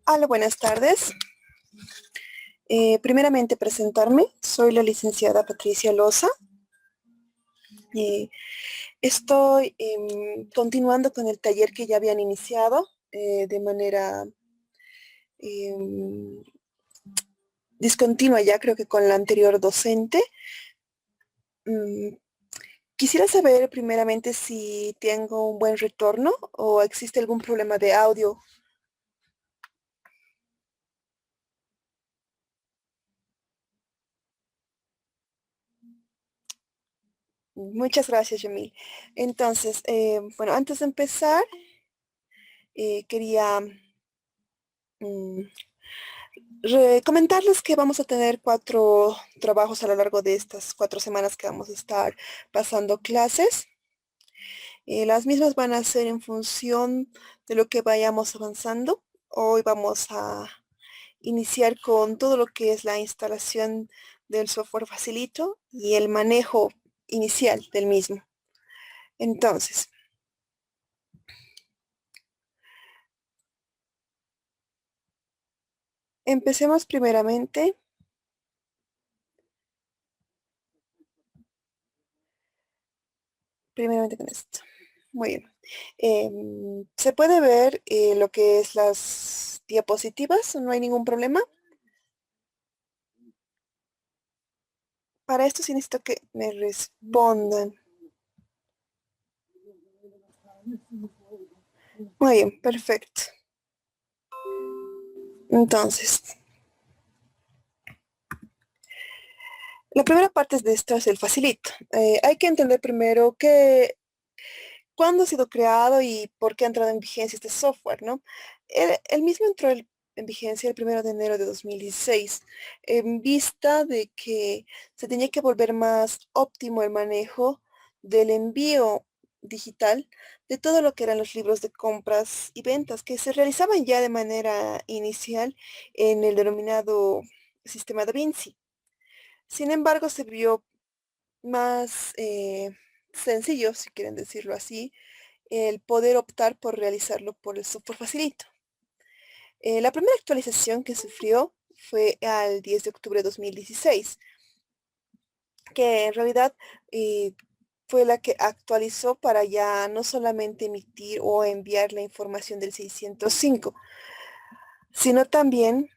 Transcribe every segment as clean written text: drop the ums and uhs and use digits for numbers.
Hola, buenas tardes. Primeramente presentarme, soy la licenciada Patricia Loza. Eh, Estoy continuando con el taller que ya habían iniciado de manera em, discontinua ya, creo que con la anterior docente. Mm, Quisiera saber primeramente si tengo un buen retorno o existe algún problema de audio. Muchas gracias, Yamil. Entonces, bueno, antes de empezar, quería mm, comentarles que vamos a tener 4 trabajos a lo largo de estas 4 semanas que vamos a estar pasando clases. Las mismas van a ser en función de lo que vayamos avanzando. Hoy vamos a iniciar con todo lo que es la instalación del software Facilito y el manejo inicial del mismo. Entonces, empecemos primeramente con esto. Muy bien. ¿Se puede ver lo que es las diapositivas? ¿No hay ningún problema? Para esto sí necesito que me respondan. Muy bien, perfecto. Entonces, la primera parte de esto es el facilito. Hay que entender primero cuándo ha sido creado y por qué ha entrado en vigencia este software, ¿no? El mismo entró en vigencia el 1 de enero de 2016, en vista de que se tenía que volver más óptimo el manejo del envío digital de todo lo que eran los libros de compras y ventas que se realizaban ya de manera inicial en el denominado sistema Da Vinci. Sin embargo, se vio más sencillo, si quieren decirlo así, el poder optar por realizarlo por el software Facilito. La primera actualización que sufrió fue al 10 de octubre de 2016, que en realidad eh, fue la que actualizó para ya no solamente emitir o enviar la información del 605, sino también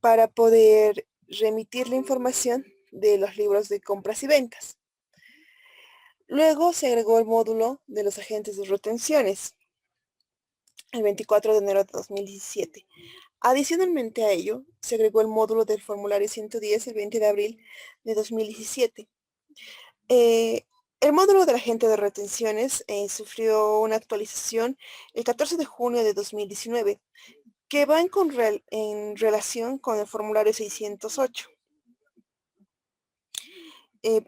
para poder remitir la información de los libros de compras y ventas. Luego se agregó el módulo de los agentes de retenciones, el 24 de enero de 2017. Adicionalmente a ello, se agregó el módulo del formulario 110 el 20 de abril de 2017. Eh, el módulo del agente de retenciones sufrió una actualización el 14 de junio de 2019, que va en relación con el formulario 608.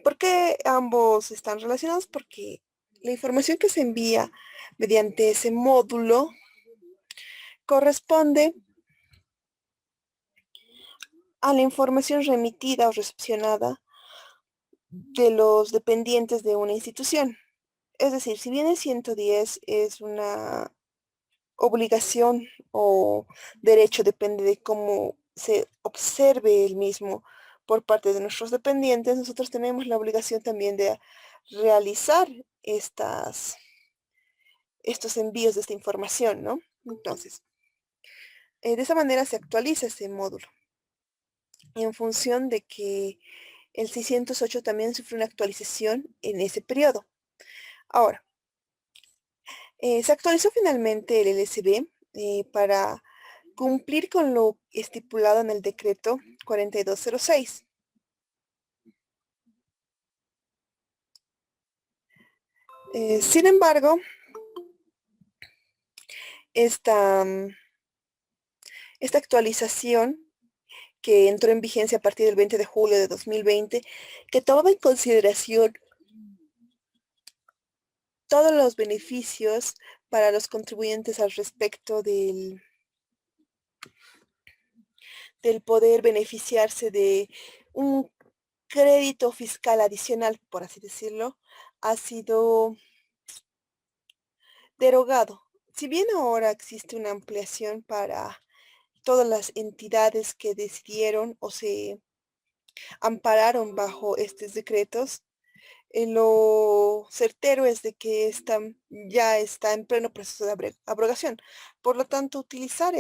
¿Por qué ambos están relacionados? Porque la información que se envía mediante ese módulo corresponde a la información remitida o recepcionada de los dependientes de una institución. Es decir, si bien el 110 es una obligación o derecho, depende de cómo se observe el mismo por parte de nuestros dependientes, nosotros tenemos la obligación también de realizar estos envíos de esta información, ¿no? Entonces, de esa manera se actualiza ese módulo en función de que el 608 también sufrió una actualización en ese periodo. Ahora, se actualizó finalmente el LSB para cumplir con lo estipulado en el decreto 4206. Sin embargo, esta, esta actualización que entró en vigencia a partir del 20 de julio de 2020, que tomaba en consideración todos los beneficios para los contribuyentes al respecto del poder beneficiarse de un crédito fiscal adicional, por así decirlo, ha sido derogado. Si bien ahora existe una ampliación para todas las entidades que decidieron o se ampararon bajo estos decretos, lo certero es de que ya está en pleno proceso de abrogación. Por lo tanto, utilizar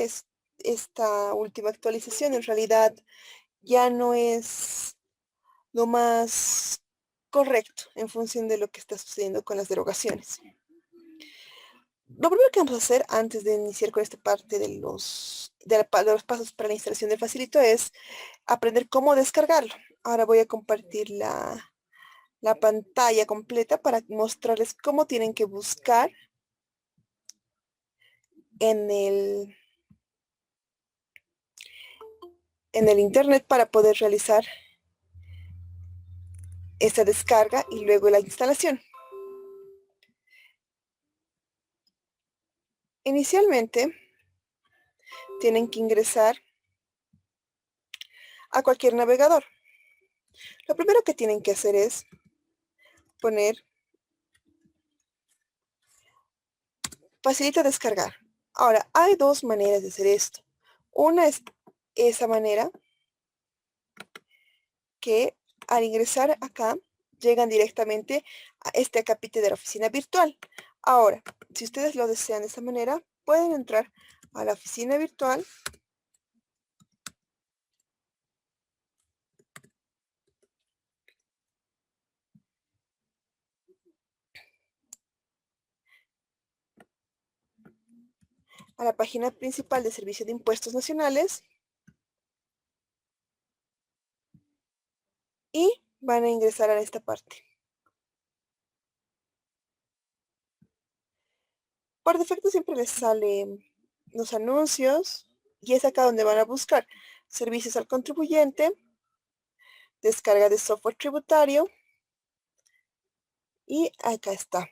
esta última actualización en realidad ya no es lo más correcto en función de lo que está sucediendo con las derogaciones. Lo primero que vamos a hacer antes de iniciar con esta parte de los pasos para la instalación del Facilito es aprender cómo descargarlo. Ahora voy a compartir la pantalla completa para mostrarles cómo tienen que buscar en el internet para poder realizar esta descarga y luego la instalación. Inicialmente tienen que ingresar a cualquier navegador. Lo primero que tienen que hacer es poner Facilita descargar. Ahora, hay dos maneras de hacer esto. Una es esa manera que al ingresar acá llegan directamente a este acápite de la oficina virtual. Ahora, si ustedes lo desean de esta manera, pueden entrar a la oficina virtual a la página principal de Servicio de Impuestos Nacionales y van a ingresar a esta parte. Por defecto siempre les salen los anuncios y es acá donde van a buscar servicios al contribuyente, descarga de software tributario y acá está,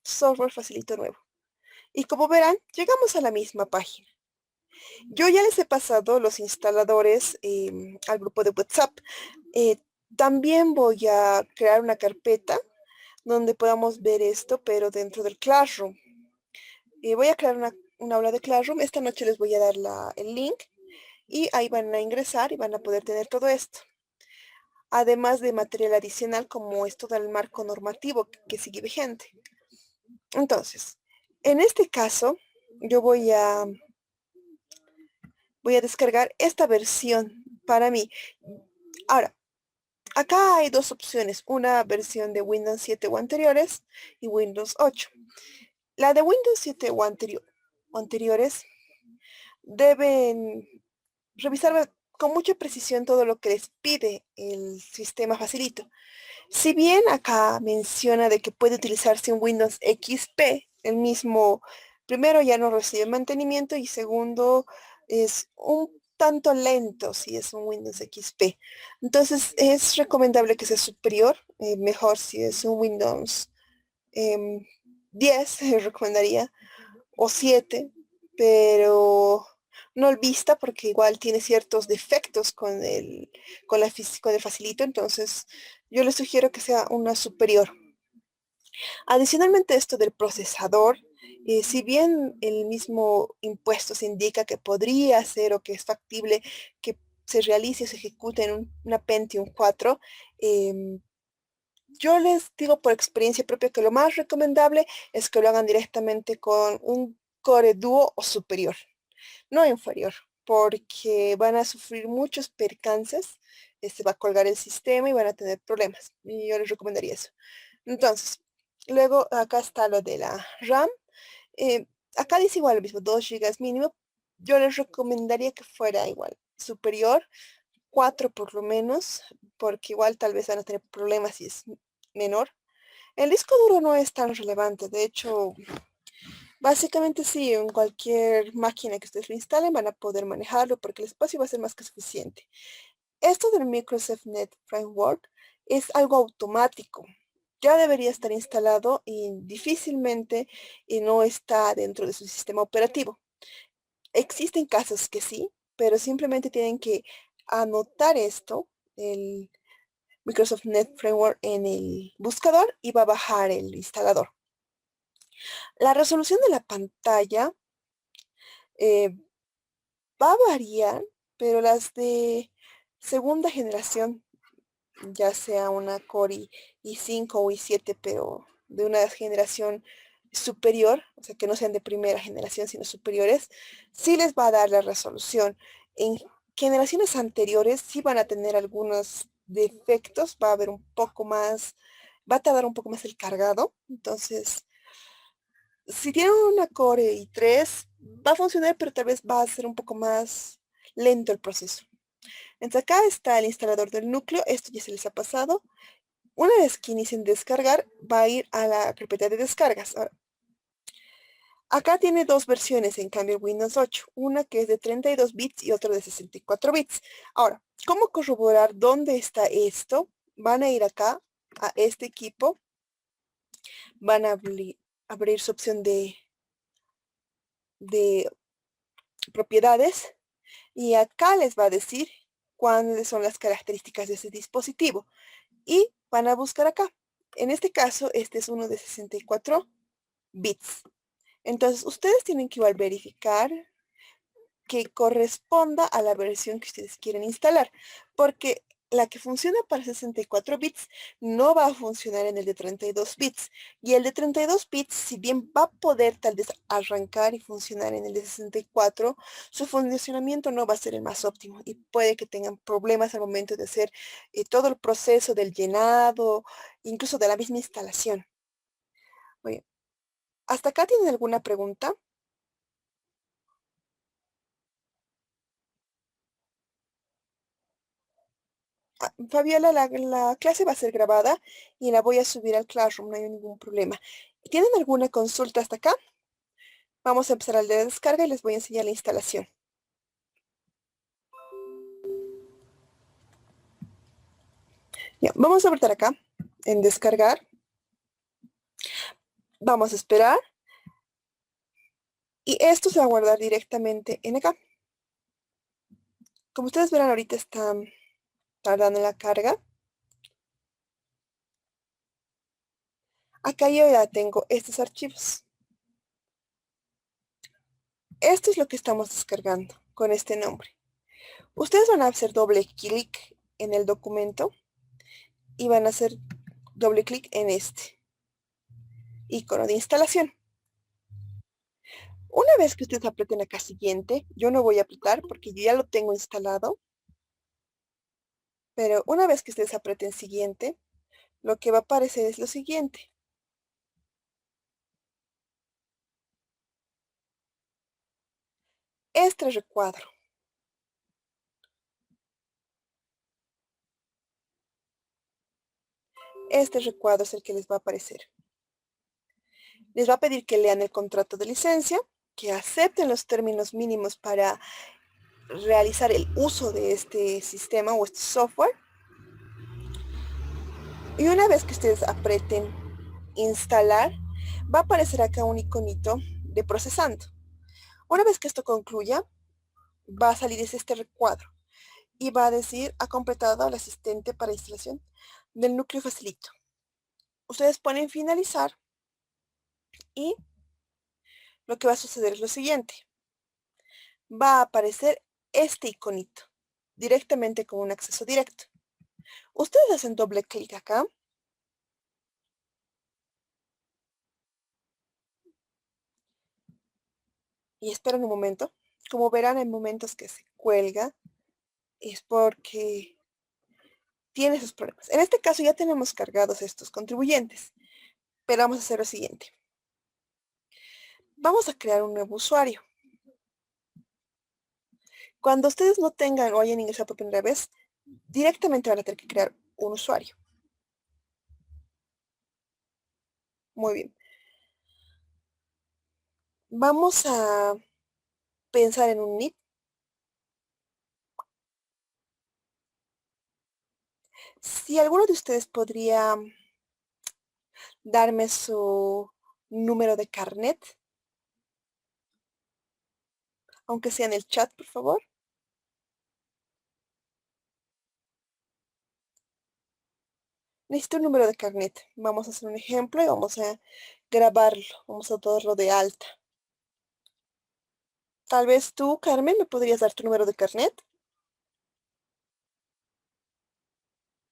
software facilito nuevo. Y como verán, llegamos a la misma página. Yo ya les he pasado los instaladores al grupo de WhatsApp. Eh, También voy a crear una carpeta donde podamos ver esto, pero dentro del Classroom. Voy a crear una aula de Classroom. Esta noche les voy a dar el link y ahí van a ingresar y van a poder tener todo esto. Además de material adicional como esto del marco normativo que sigue vigente. Entonces, en este caso, yo voy a descargar esta versión para mí. Ahora, acá hay dos opciones, una versión de Windows 7 o anteriores y Windows 8. La de Windows 7 o anteriores deben revisar con mucha precisión todo lo que les pide el sistema Facilito. Si bien acá menciona de que puede utilizarse un Windows XP, el mismo, primero ya no recibe mantenimiento y segundo es un tanto lento si es un Windows XP. Entonces es recomendable que sea superior, mejor si es un Windows 10, recomendaría, o 7, pero no el Vista porque igual tiene ciertos defectos con el Facilito, entonces yo les sugiero que sea una superior. Adicionalmente esto del procesador, si bien el mismo impuesto se indica que podría ser o que es factible que se realice o se ejecute en una Pentium 4, yo les digo por experiencia propia que lo más recomendable es que lo hagan directamente con un Core Duo o superior, no inferior, porque van a sufrir muchos percances, se va a colgar el sistema y van a tener problemas. Y yo les recomendaría eso. Entonces, luego acá está lo de la RAM. eh, Acá dice igual lo mismo, 2 gigas mínimo. Yo les recomendaría que fuera igual, superior, 4 por lo menos, porque igual tal vez van a tener problemas si es menor. El disco duro no es tan relevante, de hecho, básicamente sí, en cualquier máquina que ustedes lo instalen van a poder manejarlo porque el espacio va a ser más que suficiente. Esto del Microsoft Net Framework es algo automático. Ya debería estar instalado y difícilmente no está dentro de su sistema operativo. Existen casos que sí, pero simplemente tienen que anotar esto, el Microsoft Net Framework en el buscador y va a bajar el instalador. La resolución de la pantalla eh, va a variar, pero las de segunda generación, ya sea una Core i5 o i7, pero de una generación superior, o sea, que no sean de primera generación, sino superiores, sí les va a dar la resolución. En generaciones anteriores sí van a tener algunos defectos, va a haber un poco más, va a tardar un poco más el cargado. Entonces, si tienen una Core i3, va a funcionar, pero tal vez va a ser un poco más lento el proceso. Entonces acá está el instalador del núcleo, esto ya se les ha pasado. Una vez que inicien descargar, va a ir a la carpeta de descargas. Ahora, acá tiene dos versiones en cambio el Windows 8, una que es de 32 bits y otra de 64 bits. Ahora, ¿cómo corroborar dónde está esto? Van a ir acá a este equipo, van a abrir su opción de propiedades y acá les va a decir cuáles son las características de ese dispositivo y van a buscar acá. En este caso, este es uno de 64 bits. Entonces, ustedes tienen que igual verificar que corresponda a la versión que ustedes quieren instalar, porque la que funciona para 64 bits no va a funcionar en el de 32 bits. Y el de 32 bits, si bien va a poder tal vez arrancar y funcionar en el de 64, su funcionamiento no va a ser el más óptimo y puede que tengan problemas al momento de hacer todo el proceso del llenado, incluso de la misma instalación. Oye, ¿hasta acá tienen alguna pregunta? Fabiola, la clase va a ser grabada y la voy a subir al Classroom, no hay ningún problema. ¿Tienen alguna consulta hasta acá? Vamos a empezar al de descarga y les voy a enseñar la instalación. Ya, vamos a apretar acá en descargar. Vamos a esperar. Y esto se va a guardar directamente en acá. Como ustedes verán, ahorita está tardando la carga. Acá yo ya tengo estos archivos. Esto es lo que estamos descargando con este nombre. Ustedes van a hacer doble clic en el documento y van a hacer doble clic en este icono de instalación. Una vez que ustedes aprieten acá siguiente, yo no voy a apretar porque yo ya lo tengo instalado, pero una vez que ustedes aprieten siguiente, lo que va a aparecer es lo siguiente. Este recuadro. Este recuadro es el que les va a aparecer. Les va a pedir que lean el contrato de licencia, que acepten los términos mínimos para realizar el uso de este sistema o este software. Y una vez que ustedes aprieten instalar, va a aparecer acá un iconito de procesando. Una vez que esto concluya, va a salir este recuadro y va a decir ha completado el asistente para instalación del núcleo facilito. Ustedes ponen finalizar y lo que va a suceder es lo siguiente. Va a aparecer este iconito directamente con un acceso directo. Ustedes hacen doble clic acá y esperan un momento. Como verán, en momentos que se cuelga es porque tiene sus problemas. En este caso ya tenemos cargados estos contribuyentes, pero vamos a hacer lo siguiente. Vamos a crear un nuevo usuario. Cuando ustedes no tengan o hayan ingresado por primera vez, directamente van a tener que crear un usuario. Muy bien. Vamos a pensar en un NIP. Si alguno de ustedes podría darme su número de carnet, aunque sea en el chat, por favor. necesito un número de carnet. Vamos a hacer un ejemplo y vamos a grabarlo. Vamos a darlo de alta. Tal vez tú, Carmen, me podrías dar tu número de carnet.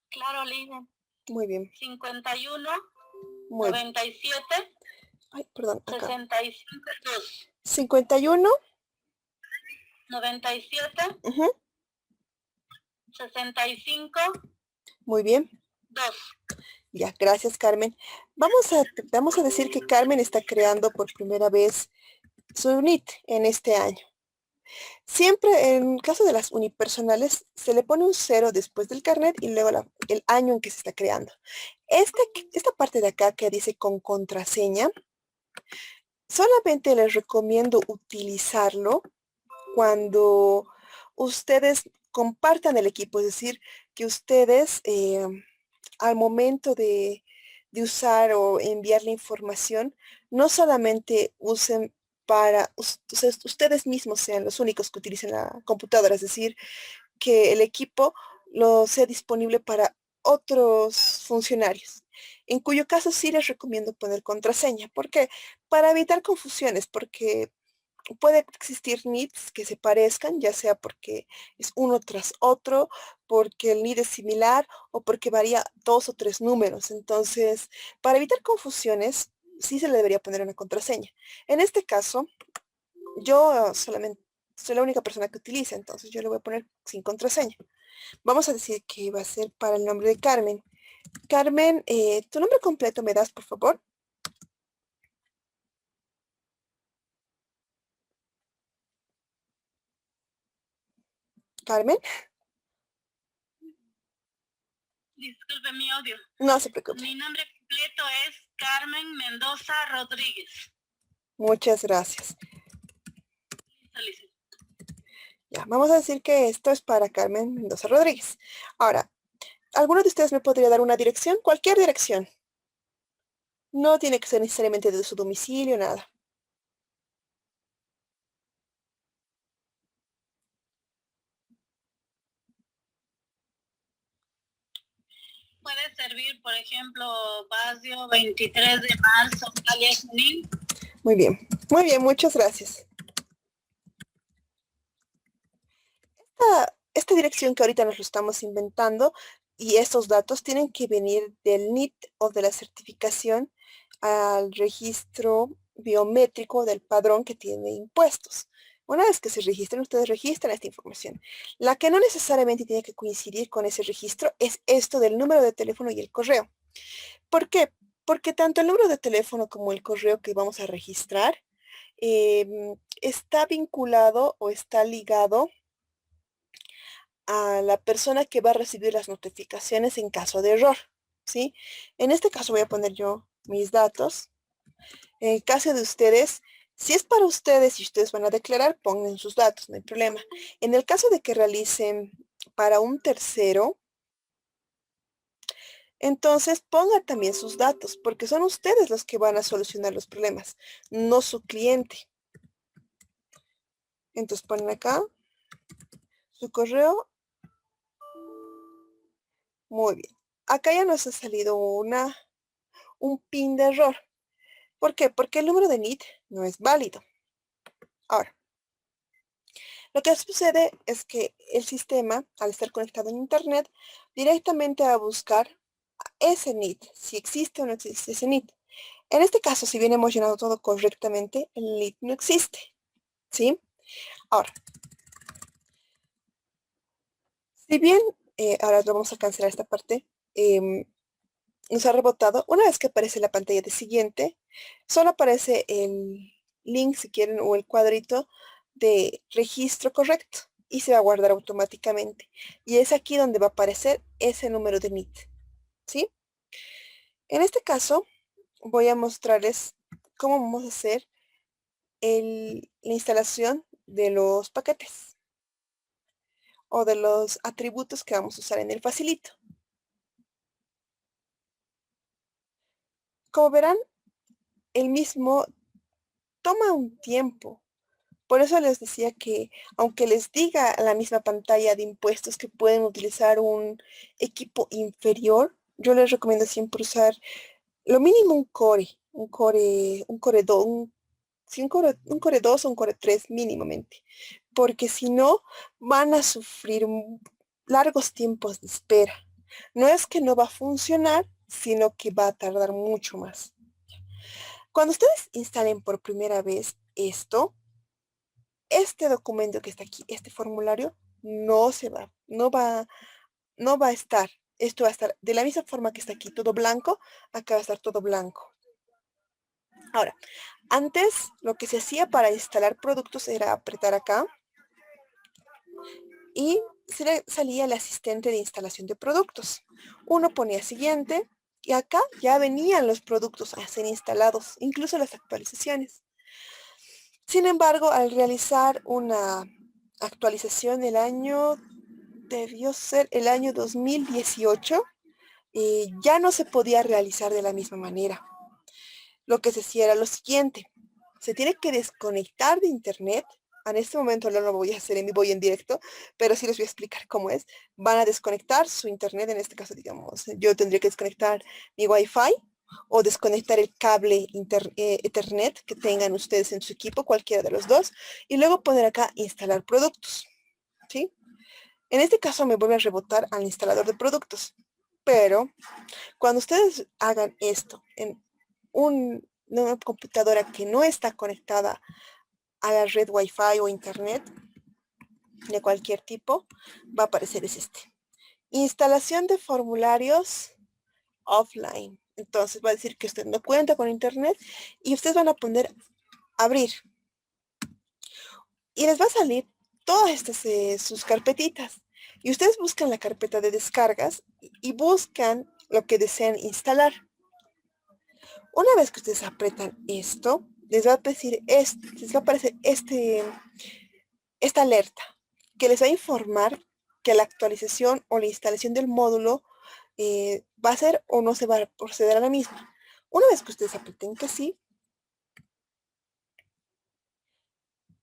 Claro, Lina. Muy bien. 51, Muy bien. 97, Ay, perdón, acá. 65, 2. 51. 97, Ujú, 65, muy bien. 2. Ya, gracias, Carmen. Vamos a decir que Carmen está creando por primera vez su UNIT en este año. Siempre en caso de las unipersonales se le pone un cero después del carnet y luego el año en que se está creando. Esta parte de acá que dice con contraseña, solamente les recomiendo utilizarlo cuando ustedes compartan el equipo, es decir, que ustedes al momento de usar o enviar la información, no solamente usen ustedes mismos sean los únicos que utilicen la computadora, es decir, que el equipo lo sea disponible para otros funcionarios, en cuyo caso sí les recomiendo poner contraseña. ¿Por qué? Para evitar confusiones, porque puede existir NIDs que se parezcan, ya sea porque es uno tras otro, porque el NID es similar o porque varía 2 o 3 números. Entonces, para evitar confusiones, sí se le debería poner una contraseña. En este caso, yo solamente soy la única persona que utiliza, entonces yo le voy a poner sin contraseña. Vamos a decir que va a ser para el nombre de Carmen. Carmen, ¿tu nombre completo me das, por favor? Carmen. Disculpe mi audio. No se preocupe. Mi nombre completo es Carmen Mendoza Rodríguez. Muchas gracias. Listo. Ya, vamos a decir que esto es para Carmen Mendoza Rodríguez. Ahora, ¿alguno de ustedes me podría dar una dirección? Cualquier dirección. No tiene que ser necesariamente de su domicilio, nada. Puede servir, por ejemplo, Barrio 23 de marzo, calle Junín. Muy bien, muchas gracias. Esta dirección que ahorita nos lo estamos inventando y estos datos tienen que venir del NIT o de la certificación al registro biométrico del padrón que tiene impuestos. Una vez que se registren, ustedes registran esta información. La que no necesariamente tiene que coincidir con ese registro es esto del número de teléfono y el correo. ¿Por qué? Porque tanto el número de teléfono como el correo que vamos a registrar está vinculado o está ligado a la persona que va a recibir las notificaciones en caso de error, ¿sí? En este caso voy a poner yo mis datos. En el caso de ustedes, si es para ustedes y ustedes van a declarar, pongan sus datos, no hay problema. En el caso de que realicen para un tercero, entonces pongan también sus datos, porque son ustedes los que van a solucionar los problemas, no su cliente. Entonces ponen acá su correo. Muy bien. Acá ya nos ha salido un pin de error. ¿Por qué? Porque el número de NIT no es válido. Ahora, lo que sucede es que el sistema, al estar conectado en Internet, directamente va a buscar ese NIT, si existe o no existe ese NIT. En este caso, si bien hemos llenado todo correctamente, el NIT no existe, ¿sí? Ahora, si bien, ahora vamos a cancelar esta parte, nos ha rebotado, una vez que aparece la pantalla de siguiente, solo aparece el link, si quieren, o el cuadrito de registro correcto y se va a guardar automáticamente. Y es aquí donde va a aparecer ese número de NIT, ¿sí? En este caso, voy a mostrarles cómo vamos a hacer la instalación de los paquetes o de los atributos que vamos a usar en el facilito. Como verán, el mismo toma un tiempo. Por eso les decía que, aunque les diga a la misma pantalla de impuestos que pueden utilizar un equipo inferior, yo les recomiendo siempre usar lo mínimo un core 2, sí, un core 2 o un core 3 mínimamente, porque si no, van a sufrir largos tiempos de espera. No es que no va a funcionar, sino que va a tardar mucho más. Cuando ustedes instalen por primera vez esto, este documento que está aquí, este formulario, no va a estar. Esto va a estar de la misma forma que está aquí todo blanco, acá va a estar todo blanco. Ahora, antes lo que se hacía para instalar productos era apretar acá y salía el asistente de instalación de productos. Uno ponía siguiente y acá ya venían los productos a ser instalados, incluso las actualizaciones. Sin embargo, al realizar una actualización el año, debió ser el año 2018, ya no se podía realizar de la misma manera. Lo que se hacía era lo siguiente: se tiene que desconectar de internet. En este momento no lo voy a hacer en vivo y en directo, pero sí les voy a explicar cómo es. Van a desconectar su internet, en este caso, digamos, yo tendría que desconectar mi Wi-Fi o desconectar el cable Ethernet que tengan ustedes en su equipo, cualquiera de los dos, y luego poner acá instalar productos, ¿sí? En este caso me vuelve a rebotar al instalador de productos, pero cuando ustedes hagan esto en una computadora que no está conectada a la red Wi-Fi o internet de cualquier tipo, va a aparecer es este. Instalación de formularios offline. Entonces va a decir que usted no cuenta con internet y ustedes van a poner abrir. Y les va a salir todas estas sus carpetitas. Y ustedes buscan la carpeta de descargas y buscan lo que desean instalar. Una vez que ustedes apretan esto, les va a decir les va a aparecer esta alerta que les va a informar que la actualización o la instalación del módulo va a ser o no se va a proceder a la misma. Una vez que ustedes aprieten que sí,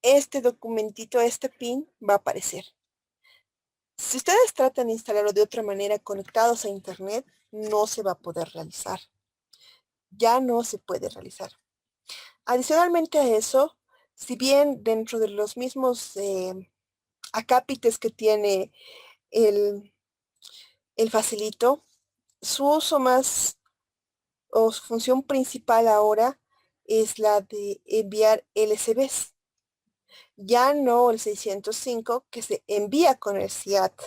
este documentito, este pin va a aparecer. Si ustedes tratan de instalarlo de otra manera conectados a internet, no se va a poder realizar. Ya no se puede realizar. Adicionalmente a eso, si bien dentro de los mismos acápites que tiene el, el facilito, su uso más o su función principal ahora es la de enviar LCBs. Ya no el 605 que se envía con el SIAT.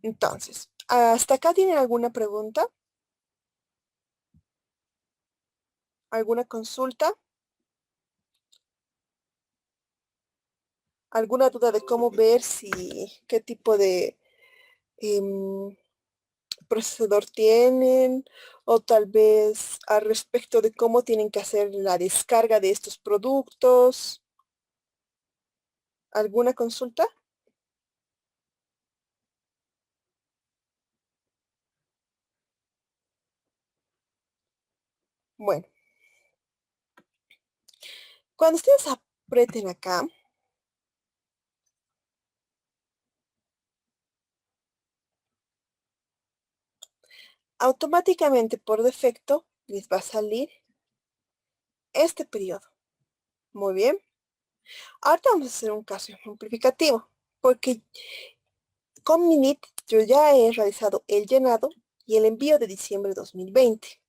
Entonces, ¿hasta acá tienen alguna pregunta? ¿Alguna consulta? ¿Alguna duda de cómo ver qué tipo de procesador tienen? O tal vez al respecto de cómo tienen que hacer la descarga de estos productos. ¿Alguna consulta? Bueno, cuando ustedes aprieten acá, automáticamente por defecto les va a salir este periodo. Muy bien. Ahorita vamos a hacer un caso ejemplificativo, porque con Minit yo ya he realizado el llenado y el envío de diciembre de 2020.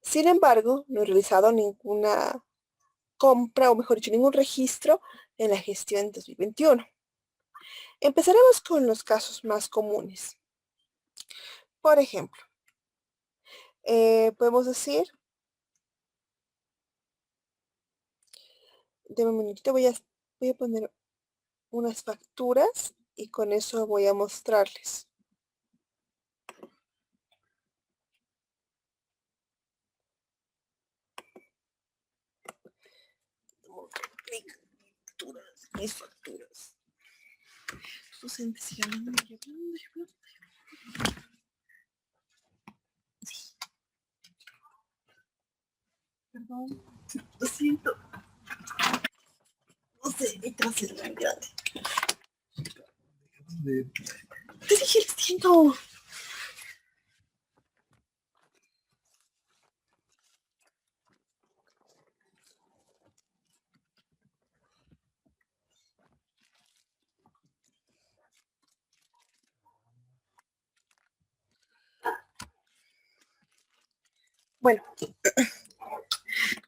Sin embargo, no he realizado ninguna compra, o mejor dicho, ningún registro en la gestión 2021. Empezaremos con los casos más comunes. Por ejemplo, podemos decir, de un minutito voy a poner unas facturas y con eso voy a mostrarles. Mis facturas. Perdón, lo siento. No sé, mi trasero es muy grande. Te dije, lo siento. Bueno,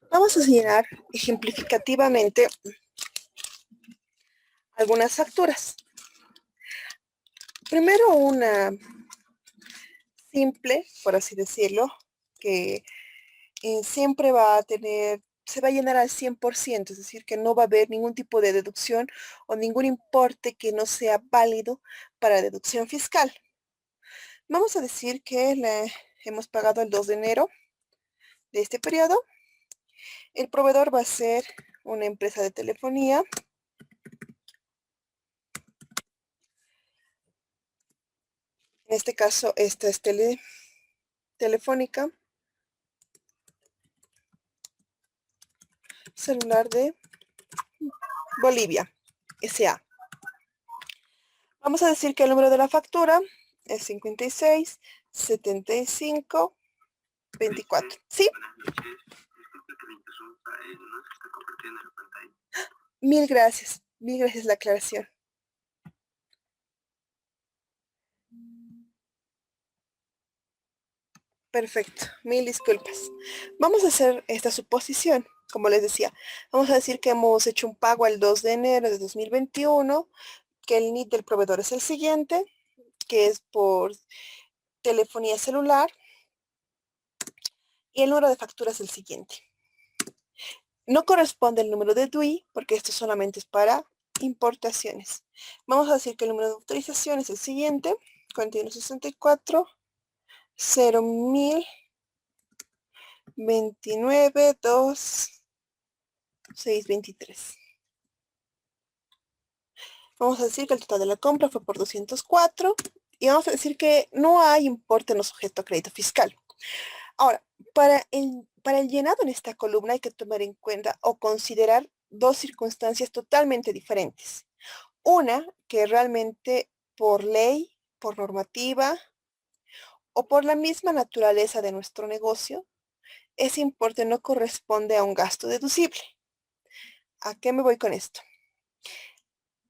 vamos a señalar ejemplificativamente algunas facturas. Primero una simple, por así decirlo, que siempre va a tener, se va a llenar al 100%, es decir, que no va a haber ningún tipo de deducción o ningún importe que no sea válido para deducción fiscal. Vamos a decir que le hemos pagado el 2 de enero de este periodo. El proveedor va a ser una empresa de telefonía. En este caso, esta es Telefónica Celular de Bolivia, S.A. Vamos a decir que el número de la factura es 56 75 24. ¿Sí? Mil gracias. Mil gracias la aclaración. Perfecto. Mil disculpas. Vamos a hacer esta suposición. Como les decía, vamos a decir que hemos hecho un pago el 2 de enero de 2021, que el NIT del proveedor es el siguiente, que es por telefonía celular, y el número de factura es el siguiente. No corresponde el número de DUI, porque esto solamente es para importaciones. Vamos a decir que el número de autorización es el siguiente, 4164 0.000 29 2 623. Vamos a decir que el total de la compra fue por 204 y vamos a decir que no hay importe no sujeto a crédito fiscal. Ahora, para el llenado en esta columna hay que tomar en cuenta o considerar dos circunstancias totalmente diferentes. Una, que realmente por ley, por normativa o por la misma naturaleza de nuestro negocio, ese importe no corresponde a un gasto deducible. ¿A qué me voy con esto?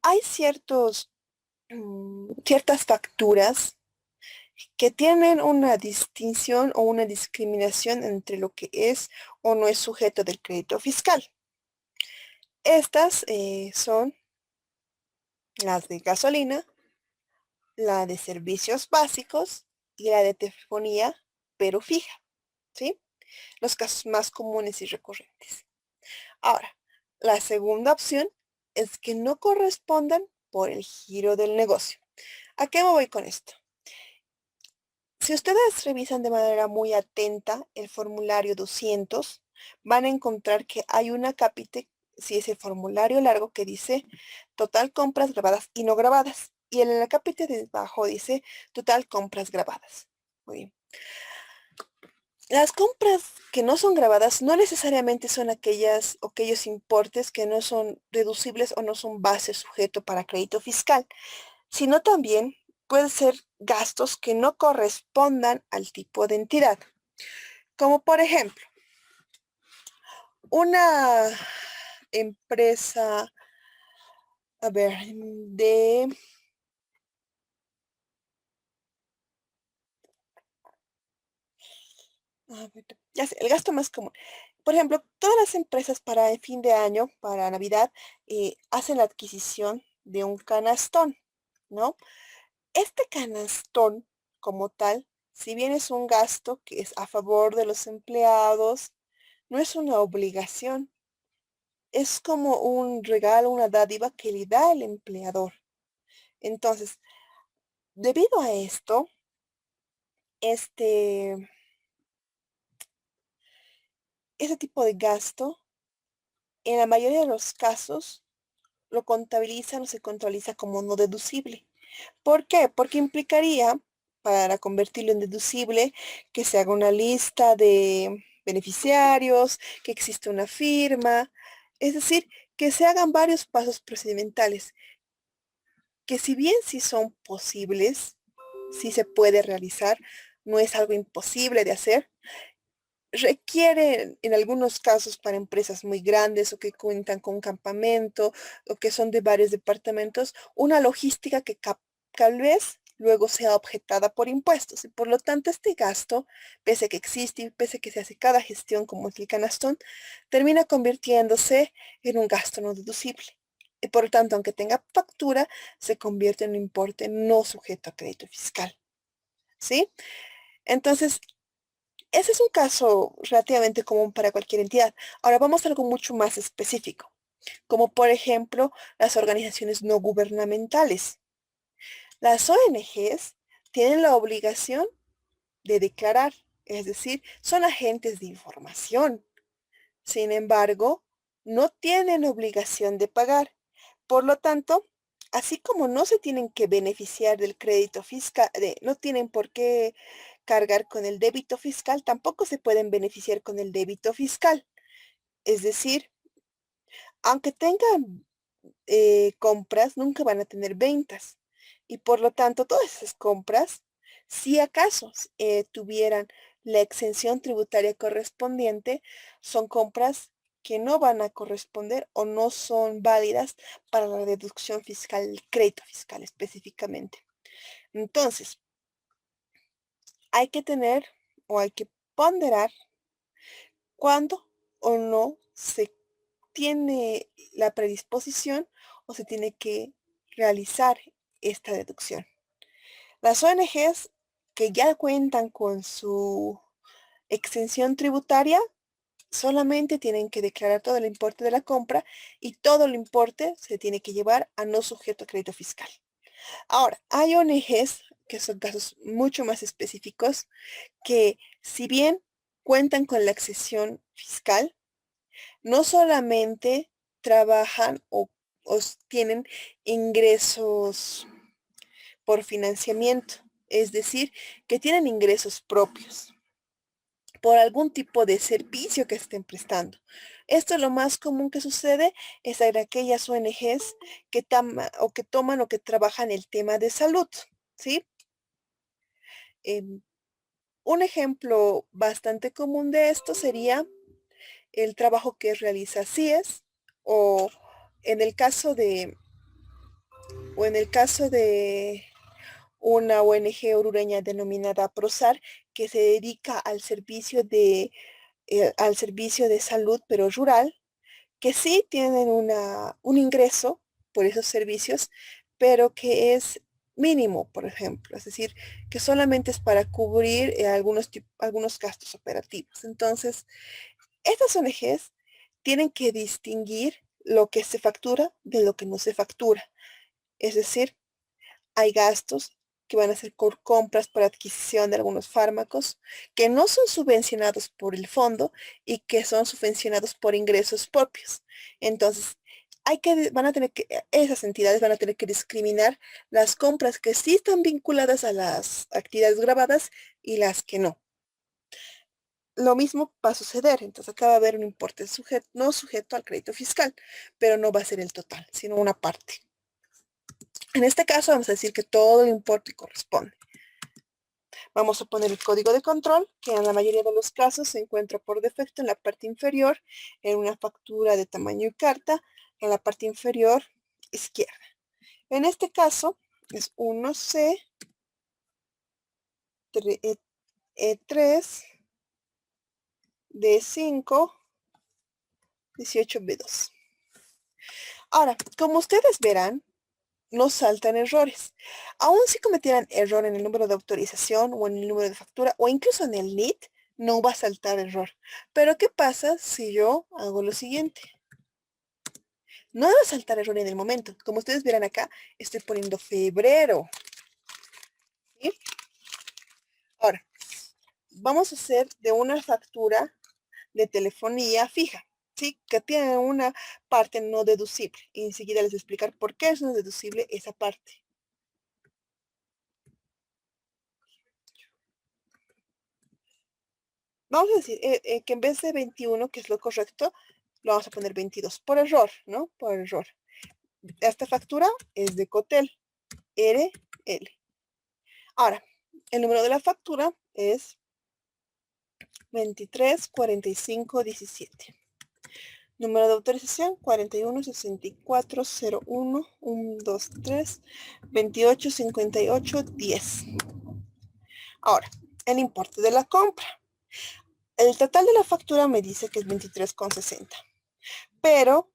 Hay ciertas facturas que tienen una distinción o una discriminación entre lo que es o no es sujeto del crédito fiscal. Estas son las de gasolina, la de servicios básicos y la de telefonía, pero fija, ¿sí? Los casos más comunes y recurrentes. Ahora, la segunda opción es que no correspondan por el giro del negocio. ¿A qué me voy con esto? Si ustedes revisan de manera muy atenta el formulario 200, van a encontrar que hay una capite, si es el formulario largo, que dice total compras grabadas y no grabadas. Y en la capite de abajo dice total compras grabadas. Muy bien. Las compras que no son grabadas no necesariamente son aquellos importes que no son deducibles o no son base sujeto para crédito fiscal, sino también pueden ser gastos que no correspondan al tipo de entidad. Como por ejemplo, una empresa, a ver, ya sé, el gasto más común. Por ejemplo, todas las empresas para el fin de año, para Navidad, hacen la adquisición de un canastón, ¿no? Este canastón, como tal, si bien es un gasto que es a favor de los empleados, no es una obligación. Es como un regalo, una dádiva que le da el empleador. Entonces, debido a esto, este, ese tipo de gasto, en la mayoría de los casos, lo contabilizan o se contabiliza como no deducible. ¿Por qué? Porque implicaría, para convertirlo en deducible, que se haga una lista de beneficiarios, que exista una firma, es decir, que se hagan varios pasos procedimentales, que si bien sí son posibles, sí se puede realizar, no es algo imposible de hacer, requiere en algunos casos para empresas muy grandes o que cuentan con un campamento o que son de varios departamentos, una logística que tal vez luego sea objetada por impuestos. Y por lo tanto, este gasto, pese a que existe y pese a que se hace cada gestión como es el canastón, termina convirtiéndose en un gasto no deducible. Y por lo tanto, aunque tenga factura, se convierte en un importe no sujeto a crédito fiscal. ¿Sí? Entonces, ese es un caso relativamente común para cualquier entidad. Ahora vamos a algo mucho más específico, como por ejemplo las organizaciones no gubernamentales. Las ONGs tienen la obligación de declarar, es decir, son agentes de información. Sin embargo, no tienen obligación de pagar. Por lo tanto, así como no se tienen que beneficiar del crédito fiscal, no tienen por qué cargar con el débito fiscal, tampoco se pueden beneficiar con el débito fiscal. Es decir, aunque tengan compras, nunca van a tener ventas. Y por lo tanto, todas esas compras, si acaso tuvieran la exención tributaria correspondiente, son compras que no van a corresponder o no son válidas para la deducción fiscal, el crédito fiscal específicamente. Entonces, hay que tener o hay que ponderar cuándo o no se tiene la predisposición o se tiene que realizar esta deducción. Las ONGs que ya cuentan con su exención tributaria solamente tienen que declarar todo el importe de la compra y todo el importe se tiene que llevar a no sujeto a crédito fiscal. Ahora, hay ONGs que son casos mucho más específicos que si bien cuentan con la exención fiscal, no solamente trabajan o tienen ingresos por financiamiento, es decir, que tienen ingresos propios por algún tipo de servicio que estén prestando. Esto es lo más común que sucede es en aquellas ONGs que, o que toman o que trabajan el tema de salud, ¿sí? Em, un ejemplo bastante común de esto sería el trabajo que realiza CIES o en el caso de, o en el caso de una ONG orureña denominada PROSAR que se dedica al servicio de salud, pero rural, que sí tienen un ingreso por esos servicios, pero que es mínimo, por ejemplo, es decir, que solamente es para cubrir algunos gastos operativos. Entonces, estas ONGs tienen que distinguir lo que se factura de lo que no se factura. Es decir, hay gastos que van a ser por compras por adquisición de algunos fármacos que no son subvencionados por el fondo y que son subvencionados por ingresos propios. Entonces, esas entidades van a tener que discriminar las compras que sí están vinculadas a las actividades grabadas y las que no. Lo mismo va a suceder, entonces acá va a haber un importe no sujeto al crédito fiscal, pero no va a ser el total, sino una parte. En este caso vamos a decir que todo el importe corresponde. Vamos a poner el código de control, que en la mayoría de los casos se encuentra por defecto en la parte inferior, en una factura de tamaño y carta, en la parte inferior izquierda. En este caso es 1C, E3, D5, 18B2. Ahora, como ustedes verán, no saltan errores. Aún si cometieran error en el número de autorización o en el número de factura o incluso en el NIT, no va a saltar error. Pero ¿qué pasa si yo hago lo siguiente? No va a saltar error en el momento. Como ustedes verán acá, estoy poniendo febrero. ¿Sí? Ahora, vamos a hacer de una factura de telefonía fija, ¿sí? Que tiene una parte no deducible. Y enseguida les voy a explicar por qué es no deducible esa parte. Vamos a decir que en vez de 21, que es lo correcto, lo vamos a poner 22 por error, ¿no? Por error. Esta factura es de Cotel, RL. Ahora, el número de la factura es 234517. Número de autorización 4164011232858810. Ahora, el importe de la compra. El total de la factura me dice que es 23,60, pero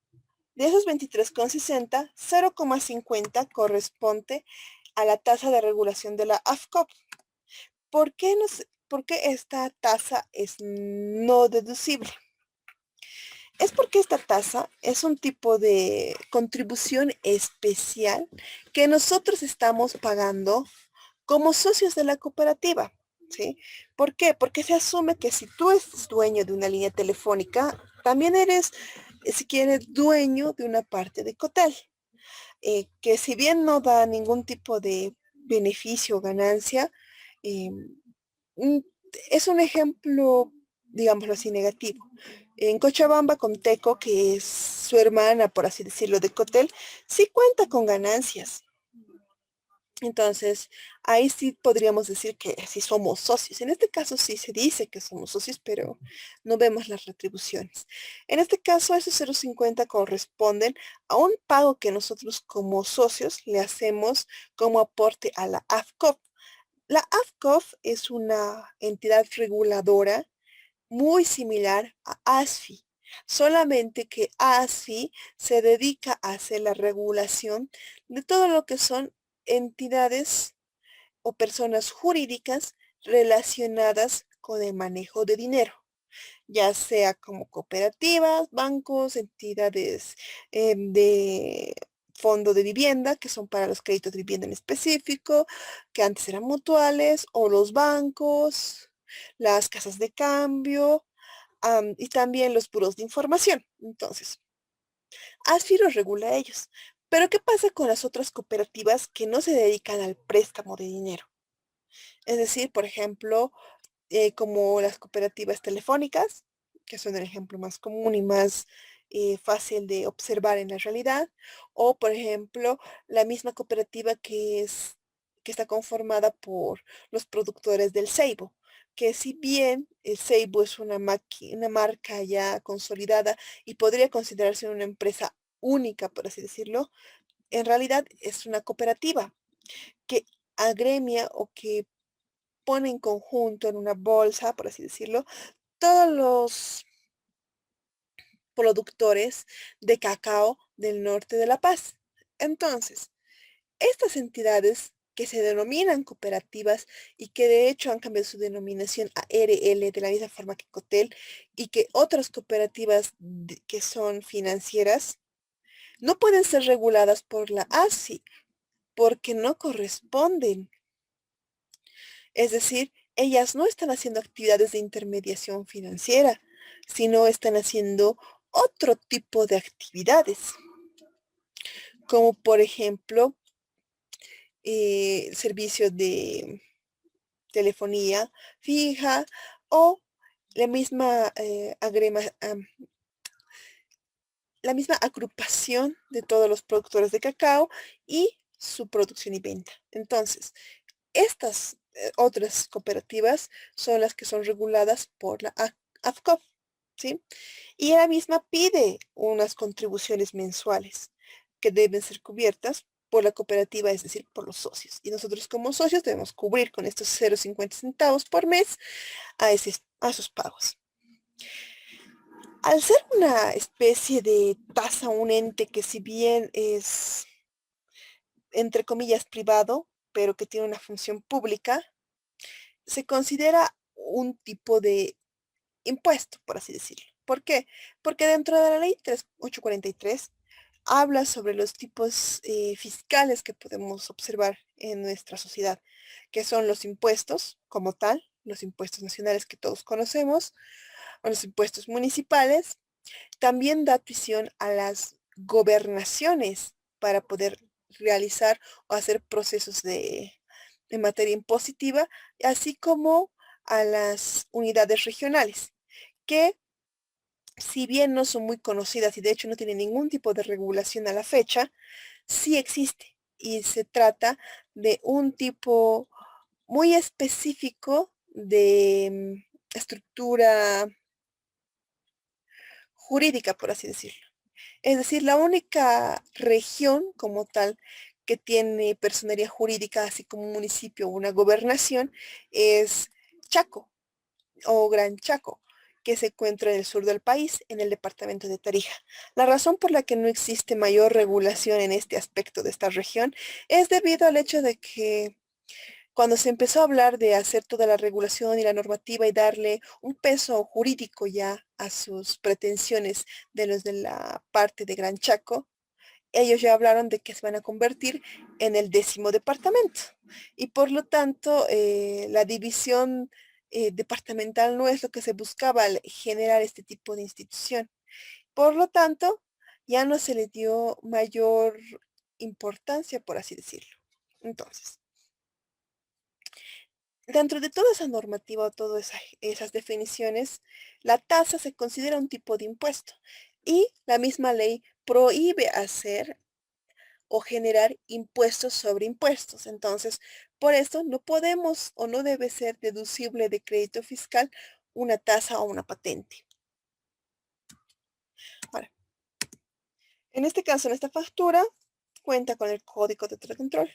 de esos 23,60, 0,50 corresponde a la tasa de regulación de la AFCOP. ¿Por qué esta tasa es no deducible? Es porque esta tasa es un tipo de contribución especial que nosotros estamos pagando como socios de la cooperativa, ¿sí? ¿Por qué? Porque se asume que si tú eres dueño de una línea telefónica, también eres, si quieres, dueño de una parte de Cotel, que si bien no da ningún tipo de beneficio o ganancia, eh, mm, es un ejemplo, digámoslo así, negativo. En Cochabamba, Conteco, que es su hermana, por así decirlo, de Cotel, sí cuenta con ganancias. Entonces, ahí sí podríamos decir que sí somos socios. En este caso sí se dice que somos socios, pero no vemos las retribuciones. En este caso, esos 0,50 corresponden a un pago que nosotros como socios le hacemos como aporte a la AFCOF. La AFCOF es una entidad reguladora muy similar a ASFI, solamente que ASFI se dedica a hacer la regulación de todo lo que son entidades o personas jurídicas relacionadas con el manejo de dinero, ya sea como cooperativas, bancos, entidades de fondo de vivienda, que son para los créditos de vivienda en específico, que antes eran mutuales, o los bancos, las casas de cambio, y también los buros de información. Entonces, ASFI los regula a ellos. Pero ¿qué pasa con las otras cooperativas que no se dedican al préstamo de dinero? Es decir, por ejemplo, como las cooperativas telefónicas, que son el ejemplo más común y más fácil de observar en la realidad, o por ejemplo, la misma cooperativa que está conformada por los productores del ceibo, que si bien el ceibo es una marca ya consolidada y podría considerarse una empresa única, por así decirlo, en realidad es una cooperativa que agremia o que pone en conjunto en una bolsa, por así decirlo, todos los productores de cacao del norte de La Paz. Entonces, estas entidades que se denominan cooperativas y que de hecho han cambiado su denominación a RL de la misma forma que Cotel y que otras cooperativas que son financieras no pueden ser reguladas por la ASI porque no corresponden. Es decir, ellas no están haciendo actividades de intermediación financiera, sino están haciendo otro tipo de actividades, como por ejemplo, servicios de telefonía fija o la misma, la misma agrupación de todos los productores de cacao y su producción y venta. Entonces, estas otras cooperativas son las que son reguladas por la AFCOF, ¿sí? Y ella misma pide unas contribuciones mensuales que deben ser cubiertas por la cooperativa, es decir, por los socios. Y nosotros como socios debemos cubrir con estos 0,50 centavos por mes a esos pagos. Al ser una especie de tasa, un ente que si bien es, entre comillas, privado, pero que tiene una función pública, se considera un tipo de impuesto, por así decirlo. ¿Por qué? Porque dentro de la ley 3843 habla sobre los tipos fiscales que podemos observar en nuestra sociedad, que son los impuestos como tal, los impuestos nacionales que todos conocemos, o los impuestos municipales. También da prisión a las gobernaciones para poder realizar o hacer procesos de materia impositiva, así como a las unidades regionales, que si bien no son muy conocidas y de hecho no tienen ningún tipo de regulación a la fecha, sí existe y se trata de un tipo muy específico de estructura jurídica, por así decirlo. Es decir, la única región como tal que tiene personería jurídica, así como un municipio o una gobernación, es Chaco o Gran Chaco, que se encuentra en el sur del país, en el departamento de Tarija. La razón por la que no existe mayor regulación en este aspecto de esta región es debido al hecho de que cuando se empezó a hablar de hacer toda la regulación y la normativa y darle un peso jurídico ya a sus pretensiones de los de la parte de Gran Chaco, ellos ya hablaron de que se van a convertir en el 10º departamento. Y por lo tanto, la división departamental no es lo que se buscaba al generar este tipo de institución. Por lo tanto, ya no se le dio mayor importancia, por así decirlo. Entonces, dentro de toda esa normativa o todas esas definiciones, la tasa se considera un tipo de impuesto y la misma ley prohíbe hacer o generar impuestos sobre impuestos. Entonces, por esto no podemos o no debe ser deducible de crédito fiscal una tasa o una patente. Ahora, en este caso, en esta factura, cuenta con el código de telecontrol.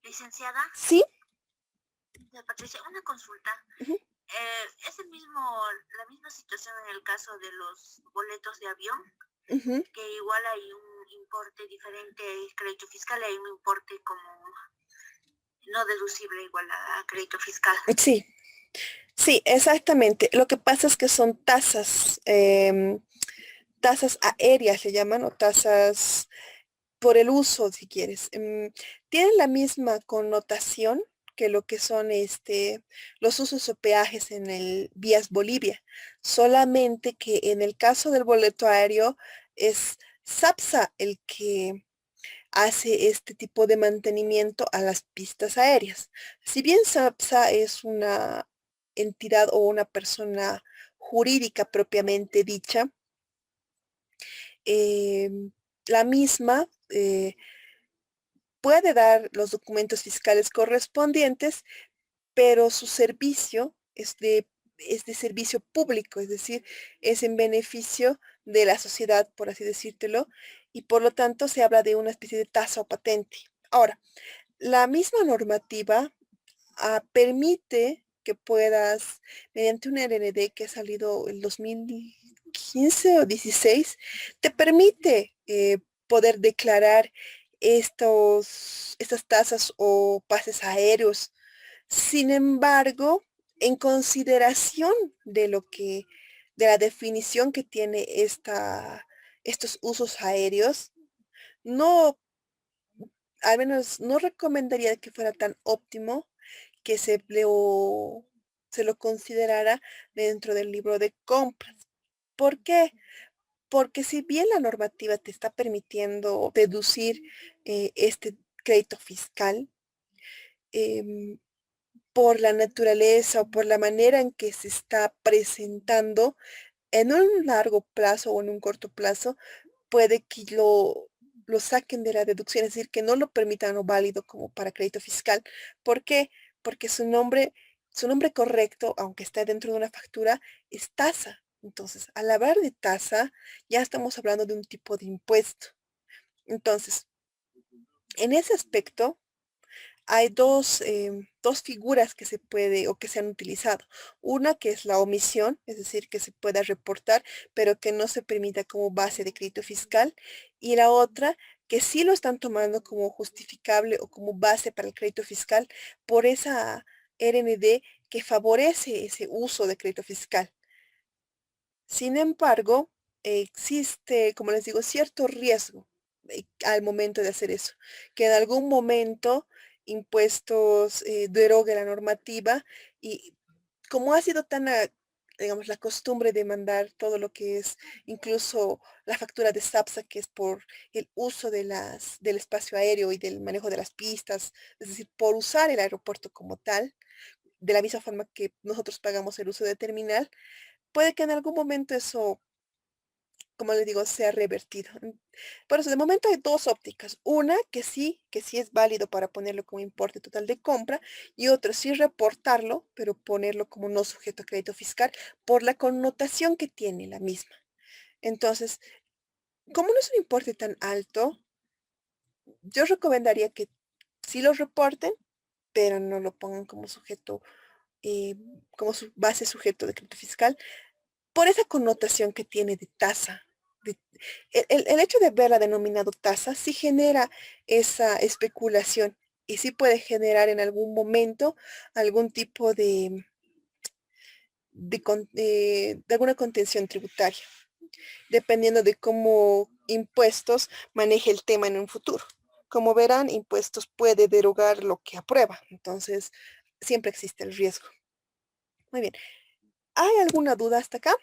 Licenciada, Sí. Patricia, una consulta. Ujú, ¿Es la misma situación en el caso de los boletos de avión? ujú. Que igual hay un importe diferente, crédito fiscal, y hay un importe como no deducible igual a crédito fiscal. Sí, sí, exactamente. Lo que pasa es que son tasas, tasas aéreas se llaman, o tasas por el uso, si quieres. Tienen la misma connotación que lo que son los usos o peajes en el Vías Bolivia, solamente que en el caso del boleto aéreo es SAPSA el que hace este tipo de mantenimiento a las pistas aéreas. Si bien SAPSA es una entidad o una persona jurídica propiamente dicha, la misma puede dar los documentos fiscales correspondientes, pero su servicio es de servicio público, es decir, es en beneficio de la sociedad, por así decírtelo, y por lo tanto se habla de una especie de tasa o patente. Ahora, la misma normativa permite que puedas, mediante un RND que ha salido el 2015 o 16, te permite poder declarar estas tasas o pases aéreos. Sin embargo, en consideración de la definición que tiene estos usos aéreos, no, al menos no recomendaría que fuera tan óptimo que se lo considerara dentro del libro de compras. ¿Por qué? Porque si bien la normativa te está permitiendo deducir este crédito fiscal, em, por la naturaleza o por la manera en que se está presentando, en un largo plazo o en un corto plazo, puede que lo saquen de la deducción, es decir, que no lo permitan o válido como para crédito fiscal. ¿Por qué? Porque su nombre correcto, aunque está dentro de una factura, es tasa. Entonces, al hablar de tasa, ya estamos hablando de un tipo de impuesto. Entonces, en ese aspecto, hay dos figuras que se puede o que se han utilizado. Una que es la omisión, es decir, que se pueda reportar, pero que no se permita como base de crédito fiscal. Y la otra que sí lo están tomando como justificable o como base para el crédito fiscal por esa RND que favorece ese uso de crédito fiscal. Sin embargo, existe, como les digo, cierto riesgo al momento de hacer eso, que en algún momento impuestos derogue la normativa y como ha sido tan, digamos, la costumbre de mandar todo lo que es incluso la factura de SAPSA, que es por el uso del espacio aéreo y del manejo de las pistas, es decir, por usar el aeropuerto como tal, de la misma forma que nosotros pagamos el uso de terminal, puede que en algún momento eso como les digo, sea revertido. Por eso, de momento hay dos ópticas. Una que sí es válido para ponerlo como importe total de compra y otra sí reportarlo, pero ponerlo como no sujeto a crédito fiscal por la connotación que tiene la misma. Entonces, como no es un importe tan alto, yo recomendaría que sí lo reporten, pero no lo pongan como sujeto, eh, como su base sujeto de crédito fiscal, por esa connotación que tiene de tasa. de- el hecho de verla denominado tasa sí genera esa especulación y sí puede generar en algún momento algún tipo de alguna contención tributaria, dependiendo de cómo impuestos maneje el tema en un futuro. Como verán, impuestos puede derogar lo que aprueba, entonces siempre existe el riesgo. Muy bien. ¿Hay alguna duda hasta acá?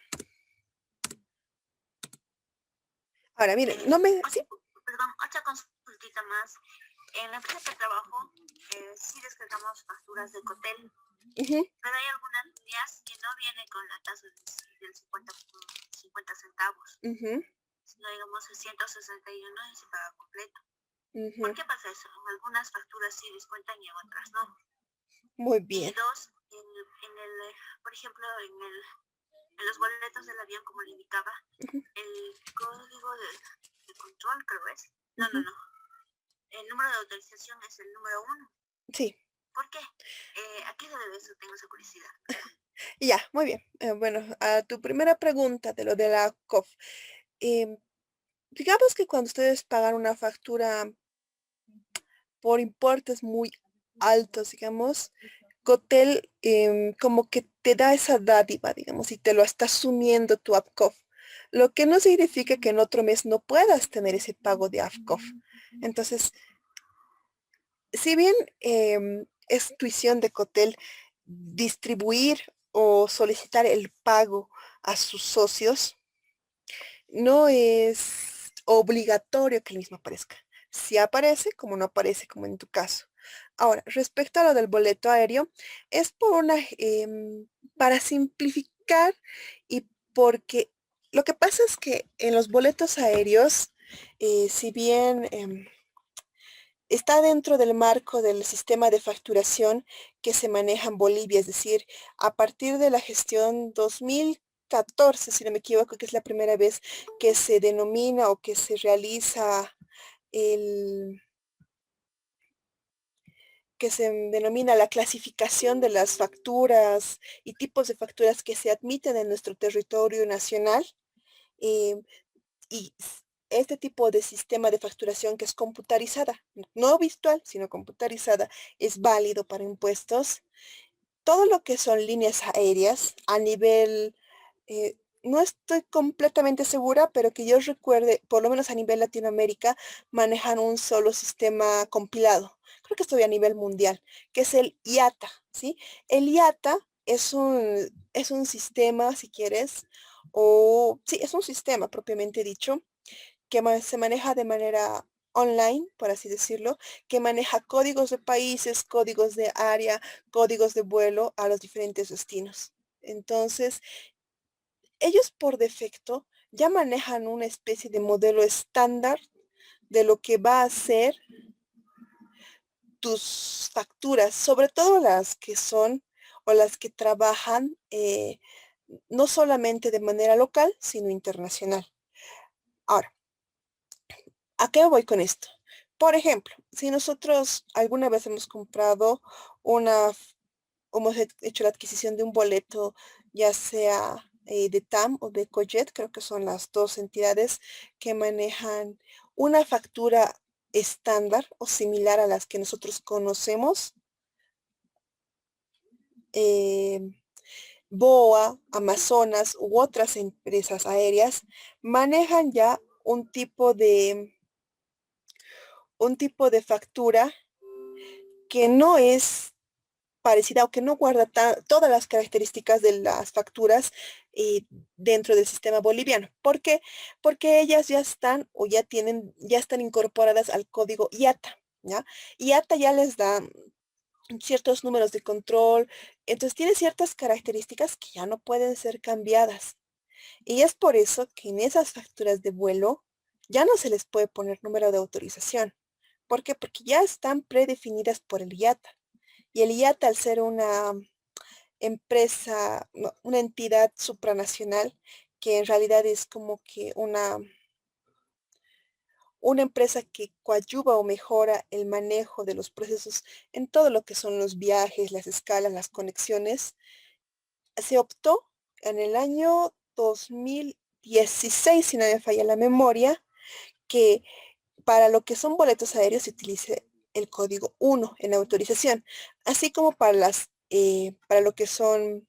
Ahora, miren, no me... ¿Sí? Perdón, otra consultita más. En la empresa que trabajo, sí descargamos facturas de Cotel, Ujú, pero hay algunas líneas que no vienen con la tasa del 50 centavos, ujú, sino digamos el 161 y se paga completo. ujú. ¿Por qué pasa eso? En algunas facturas sí descuentan y en otras no. Muy Y bien. dos, por ejemplo, en los boletos del avión, como le indicaba, Ujú, el código de control, creo es. No, no, ujú. no. El número de autorización es el número uno. Sí, ¿Por qué? ¿A qué se debe eso? Tengo esa curiosidad. ya, muy bien. Bueno, a tu primera pregunta de lo de la COF. em, digamos que cuando ustedes pagan una factura por importes muy altos, digamos, Cotel como que te da esa dádiva, digamos, y te lo está asumiendo tu APCOF, lo que no significa que en otro mes no puedas tener ese pago de APCOF. Entonces, si bien es tuición de Cotel distribuir o solicitar el pago a sus socios, no es obligatorio que el mismo aparezca. Si aparece, como no aparece, como en tu caso. Ahora, respecto a lo del boleto aéreo, es por para simplificar y porque lo que pasa es que en los boletos aéreos, si bien está dentro del marco del sistema de facturación que se maneja en Bolivia, es decir, a partir de la gestión 2014, si no me equivoco, que es la primera vez que se denomina o que se realiza el que se denomina la clasificación de las facturas y tipos de facturas que se admiten en nuestro territorio nacional. eh, y este tipo de sistema de facturación que es computarizada, no virtual, sino computarizada, es válido para impuestos. Todo lo que son líneas aéreas a nivel, no estoy completamente segura, pero que yo recuerde, por lo menos a nivel Latinoamérica, manejan un solo sistema compilado. Creo que estoy a nivel mundial, que es el IATA, ¿sí? El IATA es un sistema, si quieres, o sí, es un sistema propiamente dicho, que se maneja de manera online, por así decirlo, que maneja códigos de países, códigos de área, códigos de vuelo a los diferentes destinos. Entonces, ellos por defecto ya manejan una especie de modelo estándar de lo que va a ser tus facturas, sobre todo las que son o las que trabajan no solamente de manera local, sino internacional. Ahora, ¿a qué voy con esto? Por ejemplo, si nosotros alguna vez hemos comprado hecho la adquisición de un boleto, ya sea de TAM o de Cojet, creo que son las dos entidades que manejan una factura estándar o similar a las que nosotros conocemos, eh, BOA, Amazonas u otras empresas aéreas, manejan ya un tipo de factura que no es parecida o que no guarda todas las características de las facturas dentro del sistema boliviano. ¿Por qué? Porque ellas ya están o ya están incorporadas al código IATA, ¿ya? IATA ya les da ciertos números de control, entonces tiene ciertas características que ya no pueden ser cambiadas. Y es por eso que en esas facturas de vuelo ya no se les puede poner número de autorización. ¿Por qué? Porque ya están predefinidas por el IATA. Y el IATA, al ser una empresa, no, una entidad supranacional, que en realidad es como que una empresa que coadyuva o mejora el manejo de los procesos en todo lo que son los viajes, las escalas, las conexiones, se optó en el año 2016, si no me falla la memoria, que para lo que son boletos aéreos se utilice el código 1 en autorización, así como para lo que son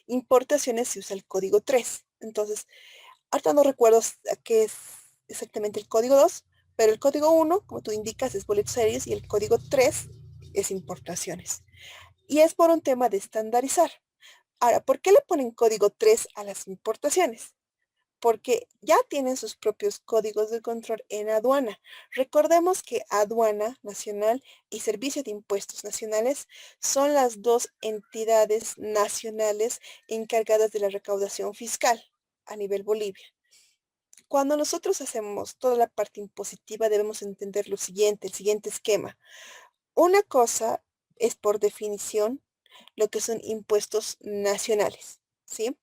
importaciones se usa el código 3. Entonces, ahorita no recuerdo qué es exactamente el código 2, pero el código 1, como tú indicas, es boletos aéreos y el código 3 es importaciones. Y es por un tema de estandarizar. Ahora, ¿por qué le ponen código 3 a las importaciones? Porque ya tienen sus propios códigos de control en aduana. Recordemos que Aduana Nacional y Servicio de Impuestos Nacionales son las dos entidades nacionales encargadas de la recaudación fiscal a nivel Bolivia. Cuando nosotros hacemos toda la parte impositiva debemos entender lo siguiente, el siguiente esquema. Una cosa es por definición lo que son impuestos nacionales, ¿sí?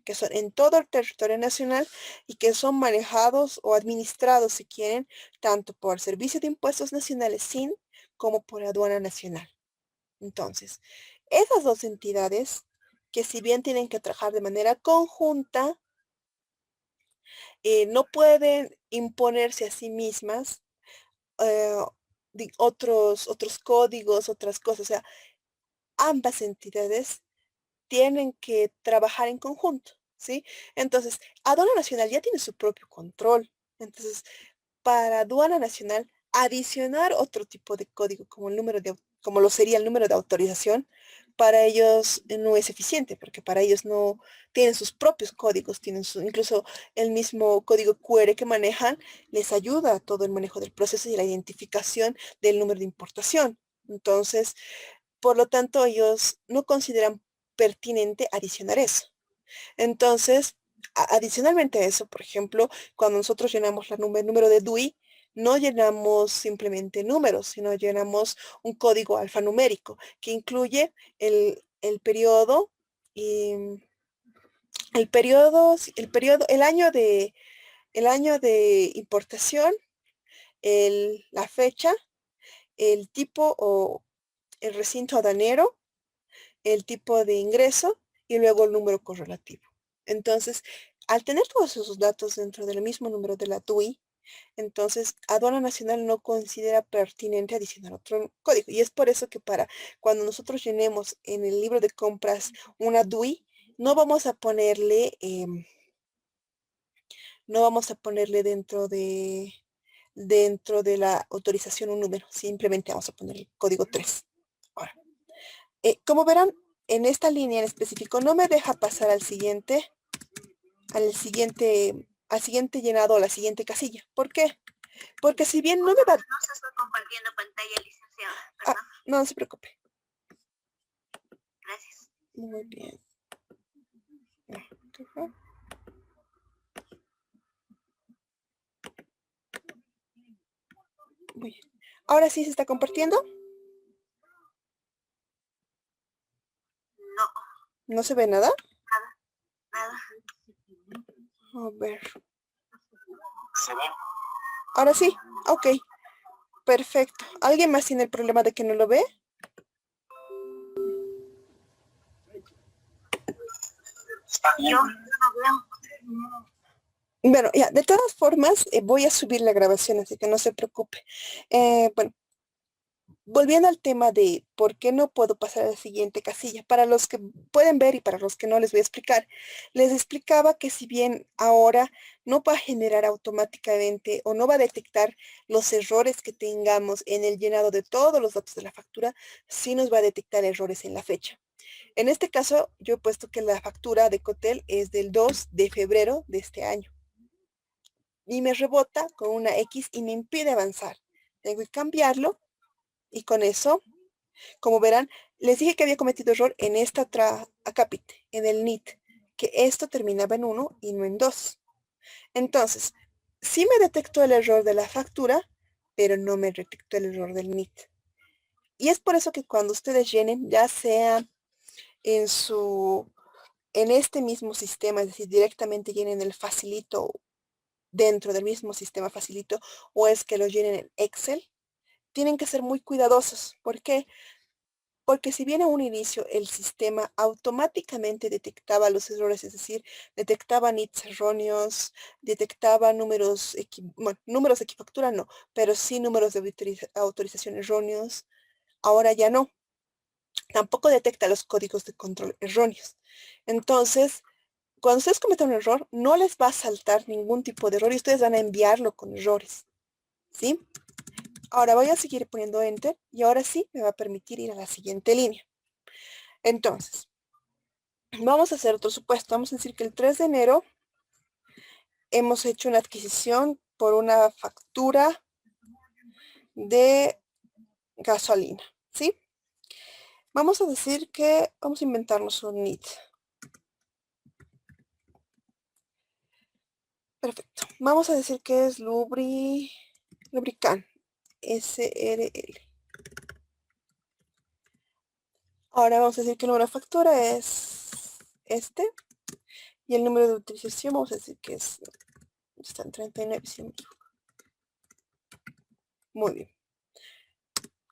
Que son en todo el territorio nacional y que son manejados o administrados, si quieren, tanto por Servicio de Impuestos Nacionales, SIN, como por Aduana Nacional. Entonces, esas dos entidades, que si bien tienen que trabajar de manera conjunta, no pueden imponerse a sí mismas eh, otros códigos, otras cosas. O sea, ambas entidades tienen que trabajar en conjunto, ¿sí? Entonces, Aduana Nacional ya tiene su propio control. Entonces, para Aduana Nacional, adicionar otro tipo de código como como lo sería el número de autorización, para ellos no es eficiente, porque para ellos no tienen sus propios códigos, incluso el mismo código QR que manejan, les ayuda a todo el manejo del proceso y la identificación del número de importación. Entonces, por lo tanto, ellos no consideran pertinente adicionar eso. Entonces, adicionalmente a eso, por ejemplo, cuando nosotros llenamos el número de DUI, no llenamos simplemente números, sino llenamos un código alfanumérico que incluye el periodo y el año de importación, la fecha, el tipo o el recinto aduanero, el tipo de ingreso y luego el número correlativo. Entonces, al tener todos esos datos dentro del mismo número de la DUI, entonces Aduana Nacional no considera pertinente adicionar otro código. Y es por eso que cuando nosotros llenemos en el libro de compras una DUI, no vamos a ponerle, no vamos a ponerle dentro de la autorización un número, simplemente vamos a poner el código 3. Ahora, como verán, en esta línea en específico no me deja pasar al siguiente llenado, a la siguiente casilla. ¿Por qué? Porque si bien no me va... No se está compartiendo pantalla, licenciada. Ah, no se preocupe. Gracias. Muy bien. Muy bien. ¿Ahora sí se está compartiendo? No. ¿No se ve nada? Nada. A ver. ¿Se ve? Ahora sí. Ok. Perfecto. ¿Alguien más tiene el problema de que no lo ve? Yo no veo. Bueno, ya, de todas formas, voy a subir la grabación, así que no se preocupe. Bueno, volviendo al tema de por qué no puedo pasar a la siguiente casilla, para los que pueden ver y para los que no les voy a explicar, les explicaba que si bien ahora no va a generar automáticamente o no va a detectar los errores que tengamos en el llenado de todos los datos de la factura, sí nos va a detectar errores en la fecha. En este caso, yo he puesto que la factura de Cotel es del 2 de febrero de este año. Y me rebota con una X y me impide avanzar. Tengo que cambiarlo y con eso, como verán, les dije que había cometido error en esta acápite, en el NIT. que esto terminaba en 1 y no en 2. Entonces, sí me detectó el error de la factura, pero no me detectó el error del NIT. Y es por eso que cuando ustedes llenen, ya sea en en este mismo sistema, es decir, directamente llenen el facilito dentro del mismo sistema facilito, o es que lo llenen en Excel, tienen que ser muy cuidadosos. ¿Por qué? Porque si bien a un inicio el sistema automáticamente detectaba los errores, es decir, detectaba nits erróneos, detectaba bueno, números de equifactura no, pero sí números de autorización erróneos, ahora ya no. Tampoco detecta los códigos de control erróneos. Entonces, cuando ustedes cometen un error, no les va a saltar ningún tipo de error y ustedes van a enviarlo con errores, ¿sí? Ahora voy a seguir poniendo Enter y ahora sí me va a permitir ir a la siguiente línea. Entonces, vamos a hacer otro supuesto. Vamos a decir que el 3 de enero hemos hecho una adquisición por una factura de gasolina, ¿sí? Vamos a decir que vamos a inventarnos un NIT. Perfecto. Vamos a decir que es Lubricant, SRL. Ahora vamos a decir que el número de factura es este. Y el número de utilización vamos a decir que está en 39, si no me equivoco. Muy bien.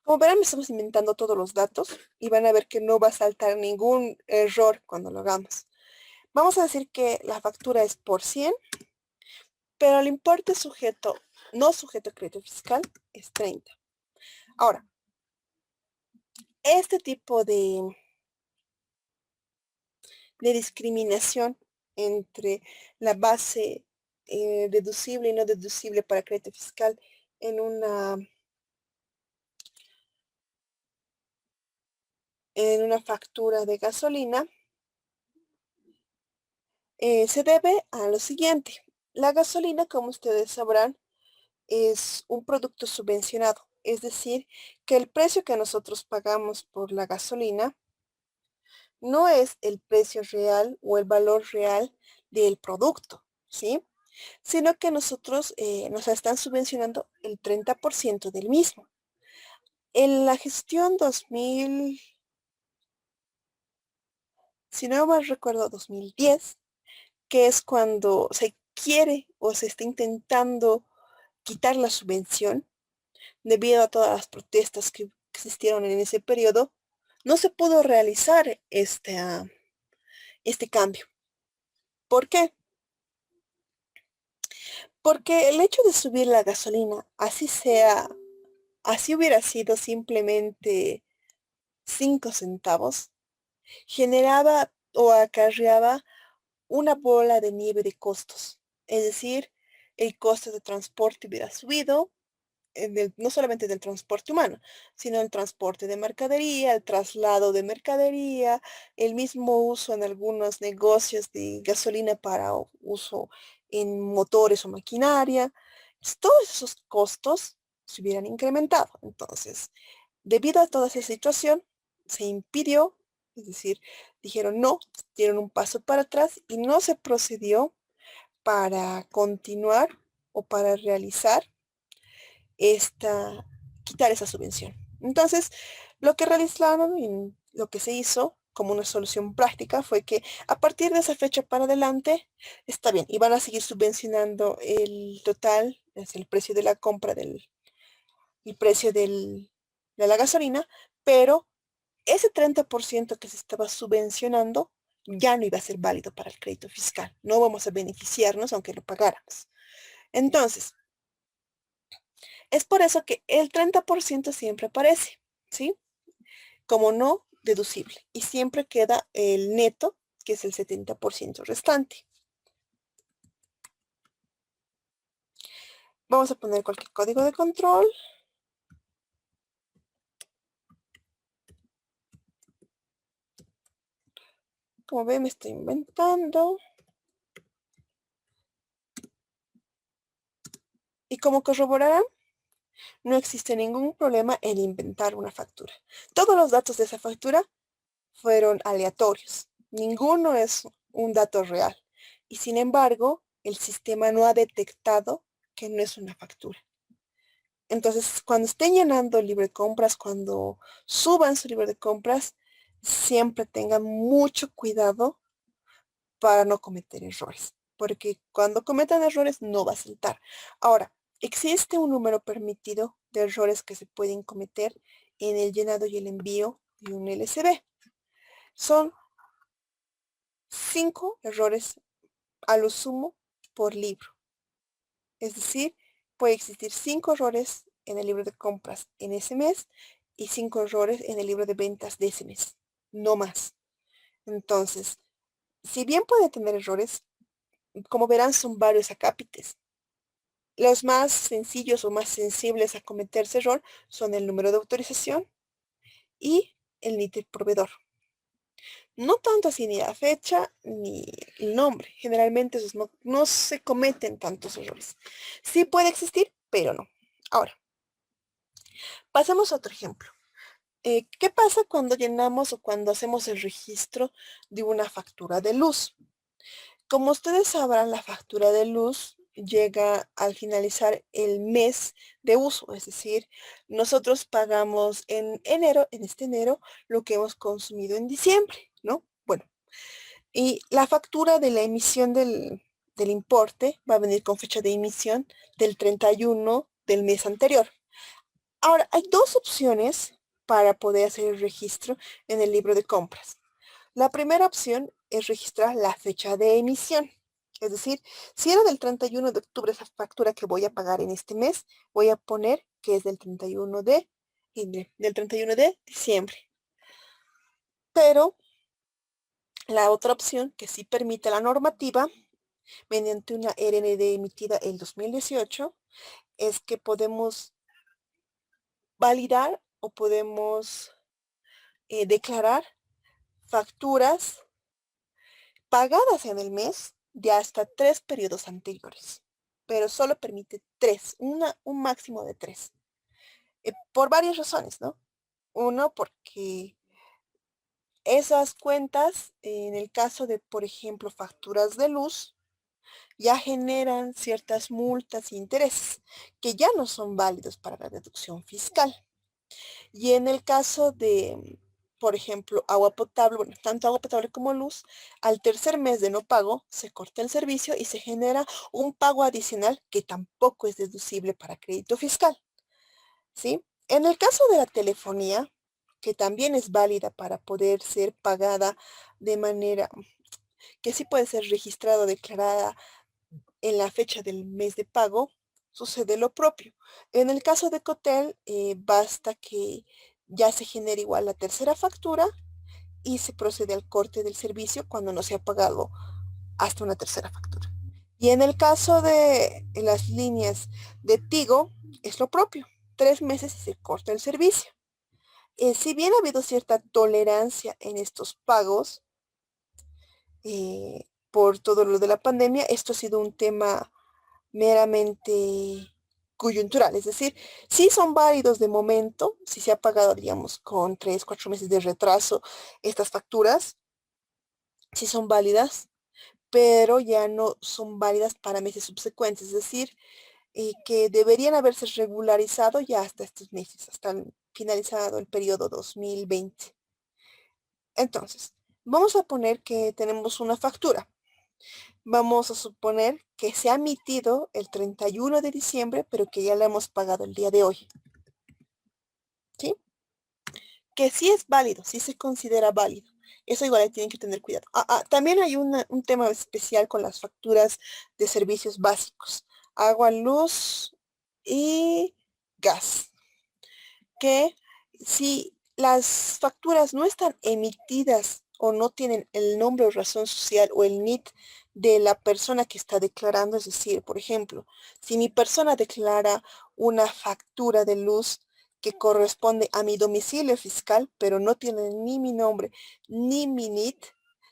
Como verán, me estamos inventando todos los datos y van a ver que no va a saltar ningún error cuando lo hagamos. Vamos a decir que la factura es por 100, pero el importe sujeto, no sujeto a crédito fiscal, es 30. Ahora, este tipo de discriminación entre la base deducible y no deducible para crédito fiscal en una factura de gasolina, se debe a lo siguiente. La gasolina, como ustedes sabrán, es un producto subvencionado. Es decir, que el precio que nosotros pagamos por la gasolina no es el precio real o el valor real del producto, ¿sí? Sino que nosotros nos están subvencionando el 30% del mismo. En la gestión 2000, si no mal recuerdo, 2010, que es cuando se quiere o se está intentando quitar la subvención debido a todas las protestas que existieron en ese periodo, no se pudo realizar este cambio. ¿Por qué? Porque el hecho de subir la gasolina, así hubiera sido simplemente 5 centavos, generaba o acarreaba una bola de nieve de costos. Es decir, el costo de transporte hubiera subido, no solamente del transporte humano, sino el transporte de mercadería, el traslado de mercadería, el mismo uso en algunos negocios de gasolina para uso en motores o maquinaria. Todos esos costos se hubieran incrementado. Entonces, debido a toda esa situación, se impidió, es decir, dijeron no, dieron un paso para atrás y no se procedió para continuar o para realizar quitar esa subvención. Entonces, lo que realizaron y lo que se hizo como una solución práctica fue que a partir de esa fecha para adelante, está bien, y van a seguir subvencionando el total, es el precio de la compra el precio de la gasolina, pero ese 30% que se estaba subvencionando ya no iba a ser válido para el crédito fiscal. No vamos a beneficiarnos aunque lo pagáramos. Entonces, es por eso que el 30% siempre aparece, ¿sí? Como no deducible. Y siempre queda el neto, que es el 70% restante. Vamos a poner cualquier código de control. Como ven, me estoy inventando. Y como corroborarán, no existe ningún problema en inventar una factura. Todos los datos de esa factura fueron aleatorios. Ninguno es un dato real. Y sin embargo, el sistema no ha detectado que no es una factura. Entonces, cuando estén llenando el libro de compras, cuando suban su libro de compras, siempre tengan mucho cuidado para no cometer errores, porque cuando cometan errores no va a saltar. Ahora, existe un número permitido de errores que se pueden cometer en el llenado y el envío de un LCB. Son 5 errores a lo sumo por libro. Es decir, puede existir 5 errores en el libro de compras en ese mes y 5 errores en el libro de ventas de ese mes, no más. Entonces, si bien puede tener errores, como verán, son varios acápites. Los más sencillos o más sensibles a cometerse error son el número de autorización y el NIT del proveedor. No tanto así ni la fecha ni el nombre. Generalmente esos no se cometen tantos errores. Sí puede existir, pero no. Ahora, pasemos a otro ejemplo. ¿Qué pasa cuando llenamos o cuando hacemos el registro de una factura de luz? Como ustedes sabrán, la factura de luz llega al finalizar el mes de uso, es decir, nosotros pagamos en enero, en este enero, lo que hemos consumido en diciembre, ¿no? Bueno, y la factura de la emisión del importe va a venir con fecha de emisión del 31 del mes anterior. Ahora, hay dos opciones para poder hacer el registro en el libro de compras. La primera opción es registrar la fecha de emisión. Es decir, si era del 31 de octubre esa factura que voy a pagar en este mes, voy a poner que es del 31 de diciembre. Pero la otra opción que sí permite la normativa, mediante una RND emitida en 2018, es que podemos validar o podemos declarar facturas pagadas en el mes de hasta 3 periodos anteriores, pero solo permite 3, un máximo de 3, por varias razones, ¿no? Uno, porque esas cuentas, en el caso de, por ejemplo, facturas de luz, ya generan ciertas multas e intereses que ya no son válidos para la deducción fiscal. Y en el caso de, por ejemplo, agua potable, bueno, tanto agua potable como luz, al tercer mes de no pago, se corta el servicio y se genera un pago adicional que tampoco es deducible para crédito fiscal, ¿sí? En el caso de la telefonía, que también es válida para poder ser pagada de manera que sí puede ser registrada o declarada en la fecha del mes de pago, sucede lo propio. En el caso de Cotel, basta que ya se genere igual la tercera factura y se procede al corte del servicio cuando no se ha pagado hasta una tercera factura. Y en el caso de las líneas de Tigo, es lo propio. 3 meses y se corta el servicio. Si bien ha habido cierta tolerancia en estos pagos, por todo lo de la pandemia, esto ha sido un tema meramente coyuntural, es decir, sí son válidos de momento, si se ha pagado, digamos, con 3, 4 meses de retraso estas facturas, sí son válidas, pero ya no son válidas para meses subsecuentes, es decir, que deberían haberse regularizado ya hasta estos meses, hasta finalizado el periodo 2020. Entonces, vamos a poner que tenemos una factura. Vamos a suponer que se ha emitido el 31 de diciembre, pero que ya la hemos pagado el día de hoy. ¿Sí? Que sí es válido, sí se considera válido. Eso igual tienen que tener cuidado. También hay un tema especial con las facturas de servicios básicos. Agua, luz y gas. Que si las facturas no están emitidas o no tienen el nombre o razón social o el NIT de la persona que está declarando, es decir, por ejemplo, si mi persona declara una factura de luz que corresponde a mi domicilio fiscal, pero no tiene ni mi nombre ni mi NIT,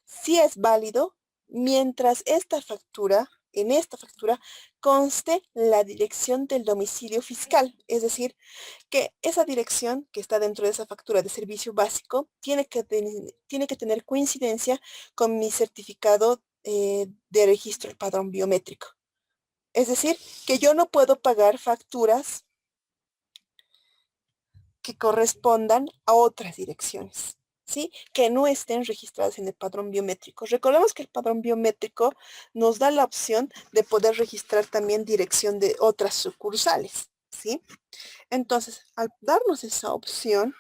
sí es válido mientras esta factura en esta factura conste la dirección del domicilio fiscal, es decir, que esa dirección que está dentro de esa factura de servicio básico tiene que tener coincidencia con mi certificado de registro del padrón biométrico. Es decir, que yo no puedo pagar facturas que correspondan a otras direcciones, ¿sí? Que no estén registradas en el padrón biométrico. Recordemos que el padrón biométrico nos da la opción de poder registrar también dirección de otras sucursales, ¿sí? Entonces, al darnos esa opción,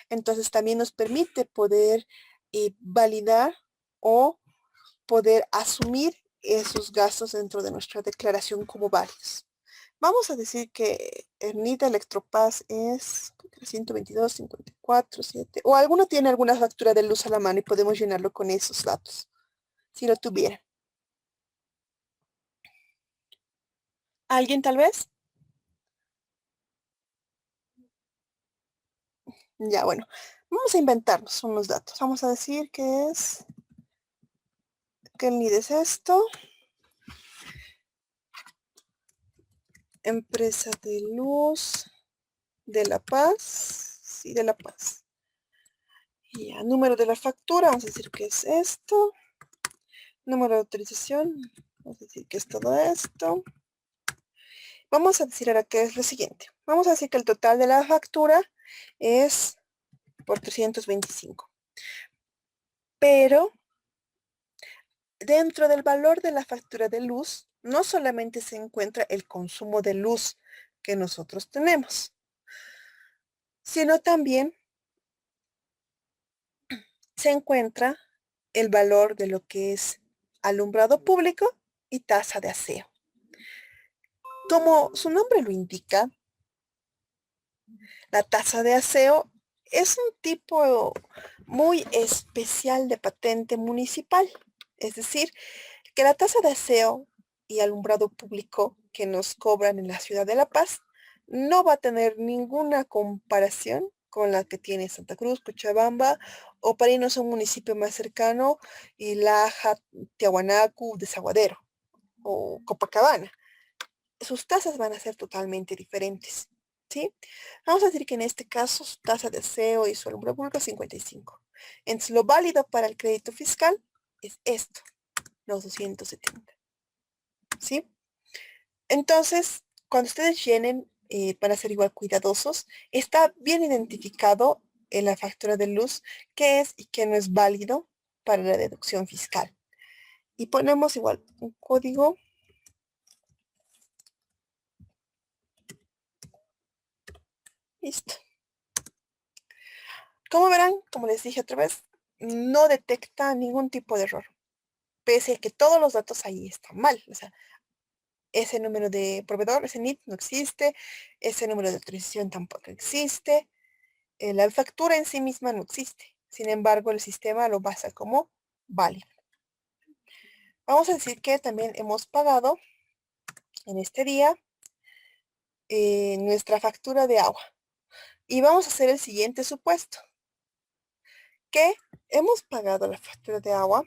entonces también nos permite poder validar o poder asumir esos gastos dentro de nuestra declaración como válidos. Vamos a decir que el NIT Electropass es 122.54.7 o alguno tiene alguna factura de luz a la mano y podemos llenarlo con esos datos, si lo tuviera. ¿Alguien tal vez? Ya, bueno, vamos a inventarnos unos datos. Vamos a decir que el NID es esto. Empresa de luz de La Paz. Sí, de La Paz. Ya, número de la factura, vamos a decir que es esto. Número de autorización, vamos a decir que es todo esto. Vamos a decir ahora que es lo siguiente. Vamos a decir que el total de la factura es por 325. Pero dentro del valor de la factura de luz, no solamente se encuentra el consumo de luz que nosotros tenemos, sino también se encuentra el valor de lo que es alumbrado público y tasa de aseo. Como su nombre lo indica, la tasa de aseo es un tipo muy especial de patente municipal. Es decir, que la tasa de aseo y alumbrado público que nos cobran en la ciudad de La Paz no va a tener ninguna comparación con la que tiene Santa Cruz, Cochabamba o para irnos a un municipio más cercano, Laja, Tiahuanacu, Desaguadero o Copacabana. Sus tasas van a ser totalmente diferentes, ¿sí? Vamos a decir que en este caso su tasa de aseo y su alumbrado público es 55. Entonces lo válido para el crédito fiscal es esto, los 270, ¿sí? Entonces, cuando ustedes llenen, van a ser igual cuidadosos, está bien identificado en la factura de luz qué es y qué no es válido para la deducción fiscal. Y ponemos igual un código. Listo. Como verán, como les dije otra vez, no detecta ningún tipo de error, pese a que todos los datos ahí están mal. O sea, ese número de proveedor, ese NIT no existe, ese número de autorización tampoco existe, la factura en sí misma no existe. Sin embargo, el sistema lo basa como válido. Vamos a decir que también hemos pagado en este día nuestra factura de agua. Y vamos a hacer el siguiente supuesto, que hemos pagado la factura de agua,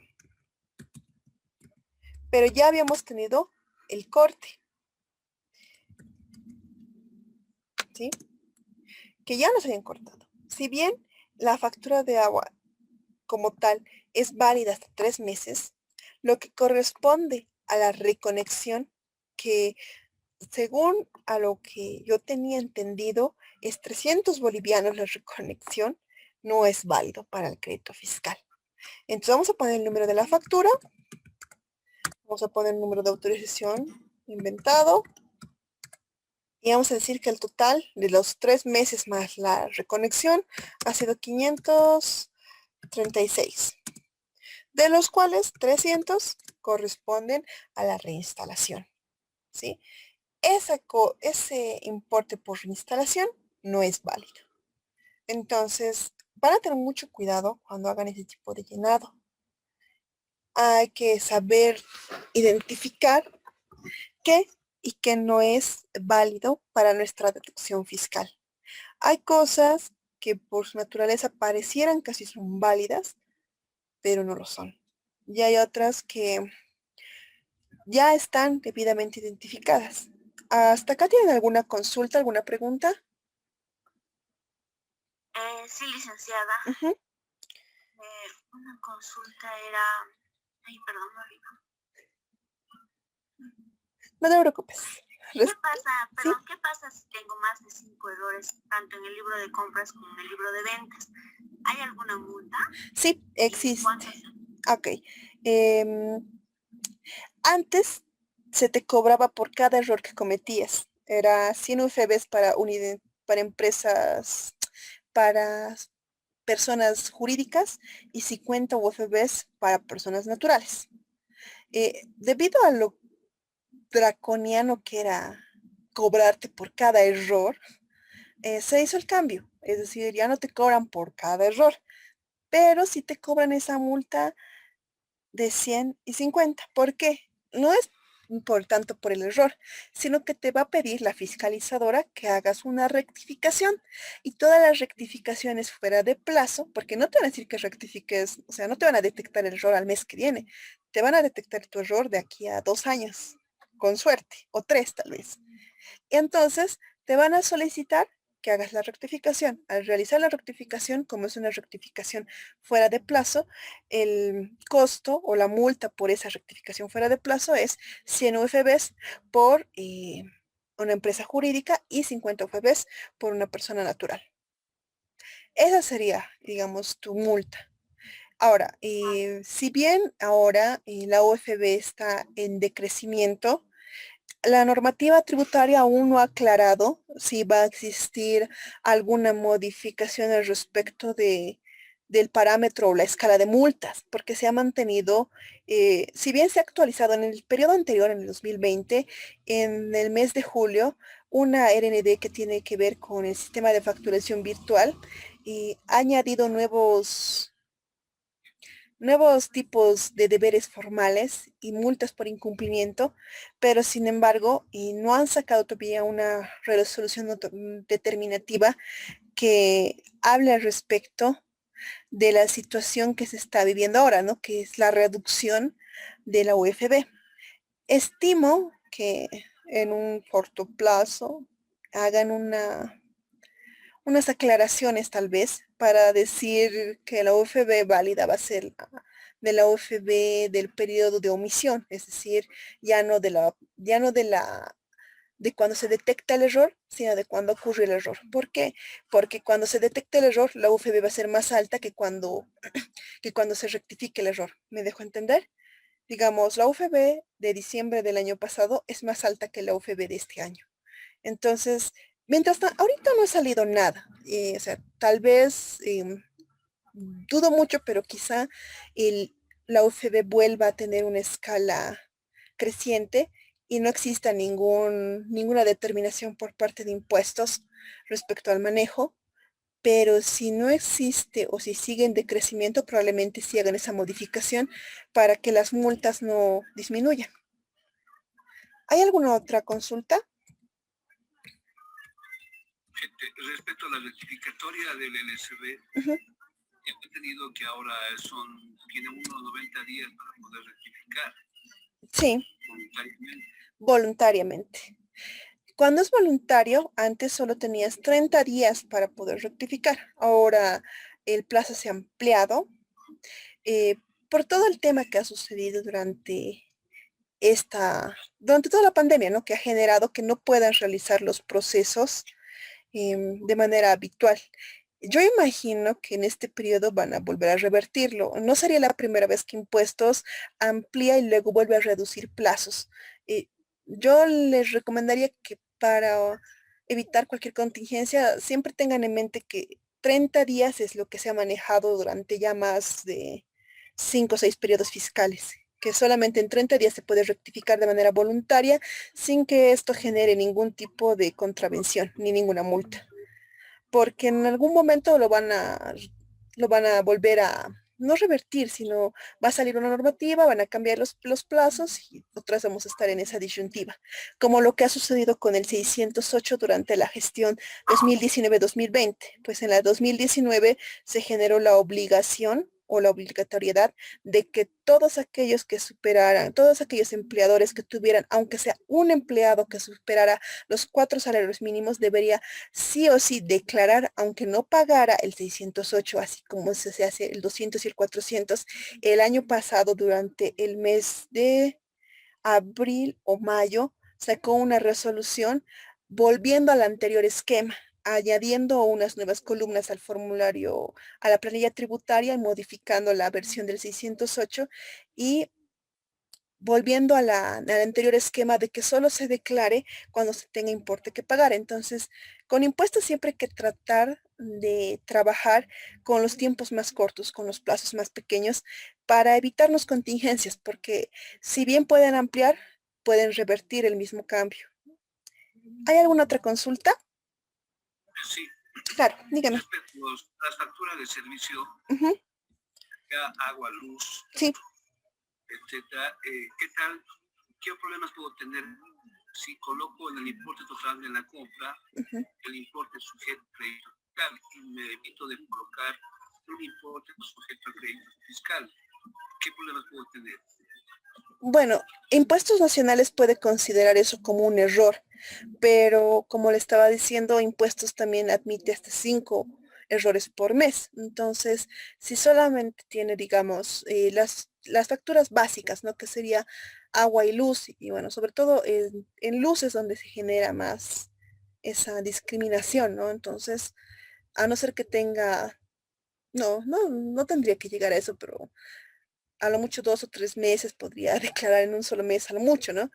pero ya habíamos tenido el corte, ¿sí? Que ya nos habían cortado. Si bien la factura de agua como tal es válida hasta 3 meses, lo que corresponde a la reconexión, que según a lo que yo tenía entendido, es 300 bolivianos la reconexión, no es válido para el crédito fiscal. Entonces vamos a poner el número de la factura, vamos a poner el número de autorización inventado, y vamos a decir que el total de los 3 meses más la reconexión ha sido 536, de los cuales 300 corresponden a la reinstalación, ¿sí? Ese importe por reinstalación no es válido. Entonces, van a tener mucho cuidado cuando hagan ese tipo de llenado. Hay que saber identificar qué y qué no es válido para nuestra deducción fiscal. Hay cosas que por su naturaleza parecieran casi son válidas, pero no lo son. Y hay otras que ya están debidamente identificadas. ¿Hasta acá tienen alguna consulta, alguna pregunta? Sí, licenciada. Ujú. Una consulta era... Ay, perdón, me olvidó. No te preocupes. ¿Qué pasa, ¿Sí? perdón, qué pasa si tengo más de 5 errores, tanto en el libro de compras como en el libro de ventas? ¿Hay alguna multa? Sí, ¿Y existe. cuántas? Ok. Antes se te cobraba por cada error que cometías. Era 100 UFBs para empresas, para personas jurídicas y 50 UFBs para personas naturales. Debido a lo draconiano que era cobrarte por cada error, se hizo el cambio. Es decir, ya no te cobran por cada error, pero sí te cobran esa multa de 100 y 50. ¿Por qué? No es por tanto por el error, sino que te va a pedir la fiscalizadora que hagas una rectificación y todas las rectificaciones fuera de plazo, porque no te van a decir que rectifiques, o sea, no te van a detectar el error al mes que viene, te van a detectar tu error de aquí a 2 años, con suerte, o 3 tal vez. Y entonces te van a solicitar que hagas la rectificación. Al realizar la rectificación, como es una rectificación fuera de plazo, el costo o la multa por esa rectificación fuera de plazo es 100 UFBs por una empresa jurídica y 50 UFBs por una persona natural. Esa sería, digamos, tu multa. Ahora, si bien ahora la UFB está en decrecimiento, la normativa tributaria aún no ha aclarado si va a existir alguna modificación al respecto del parámetro o la escala de multas, porque se ha mantenido, si bien se ha actualizado en el periodo anterior, en el 2020, en el mes de julio, una RND que tiene que ver con el sistema de facturación virtual y ha añadido nuevos tipos de deberes formales y multas por incumplimiento, pero sin embargo, y no han sacado todavía una resolución determinativa que hable al respecto de la situación que se está viviendo ahora, ¿no? Que es la reducción de la UFB. Estimo que en un corto plazo hagan unas aclaraciones tal vez para decir que la UFB válida va a ser de la UFB del periodo de omisión, es decir, ya no de cuando se detecta el error, sino de cuando ocurre el error. ¿Por qué? Porque cuando se detecta el error, la UFB va a ser más alta que cuando se rectifique el error. ¿Me dejo entender? Digamos, la UFB de diciembre del año pasado es más alta que la UFB de este año. Entonces, ahorita no ha salido nada. O sea, tal vez dudo mucho, pero quizá la UFB vuelva a tener una escala creciente y no exista ninguna determinación por parte de impuestos respecto al manejo. Pero si no existe o si sigue en decrecimiento, probablemente sí hagan esa modificación para que las multas no disminuyan. ¿Hay alguna otra consulta? Respecto a la rectificatoria del LSB, Ujú. he entendido que ahora tiene unos 90 días para poder rectificar Sí, voluntariamente. voluntariamente. Cuando es voluntario, antes solo tenías 30 días para poder rectificar. Ahora el plazo se ha ampliado eh, por todo el tema que ha sucedido durante toda la pandemia, ¿no? Que ha generado que no puedan realizar los procesos de manera habitual. Yo imagino que en este periodo van a volver a revertirlo. No sería la primera vez que impuestos amplía y luego vuelve a reducir plazos. Eh, yo les recomendaría que para evitar cualquier contingencia, siempre tengan en mente que 30 días es lo que se ha manejado durante ya más de 5 o 6 periodos fiscales, que solamente en 30 días se puede rectificar de manera voluntaria sin que esto genere ningún tipo de contravención ni ninguna multa, porque en algún momento lo van a volver a no revertir, sino va a salir una normativa, van a cambiar los plazos y otras vamos a estar en esa disyuntiva, como lo que ha sucedido con el 608 durante la gestión 2019-2020. Pues en la 2019 se generó la obligación o la obligatoriedad de que todos aquellos que superaran, todos aquellos empleadores que tuvieran, aunque sea un empleado que superara los 4 salarios mínimos, debería sí o sí declarar, aunque no pagara el 608, así como se hace el 200 y el 400. El año pasado, durante el mes de abril o mayo, sacó una resolución volviendo al anterior esquema, añadiendo unas nuevas columnas al formulario, a la planilla tributaria y modificando la versión del 608 y volviendo al anterior esquema de que solo se declare cuando se tenga importe que pagar. Entonces, con impuestos siempre hay que tratar de trabajar con los tiempos más cortos, con los plazos más pequeños, para evitarnos contingencias, porque si bien pueden ampliar, pueden revertir el mismo cambio. ¿Hay alguna otra consulta? Sí. Claro, dígame. Respecto a las facturas de servicio, Ujú, agua, luz, sí. etcétera, ¿qué tal? ¿Qué problemas puedo tener si coloco en el importe total de la compra Ujú. el importe sujeto a crédito fiscal y me evito de colocar un importe sujeto a crédito fiscal? ¿Qué problemas puedo tener? Bueno, Impuestos Nacionales puede considerar eso como un error, pero como le estaba diciendo, Impuestos también admite hasta 5 errores por mes. Entonces, si solamente tiene, digamos, las facturas básicas, ¿no? Que sería agua y luz, y bueno, sobre todo en luz es donde se genera más esa discriminación, ¿no? Entonces, a no ser que tenga, no tendría que llegar a eso, pero a lo mucho 2 o 3 meses podría declarar en un solo mes, a lo mucho, ¿no?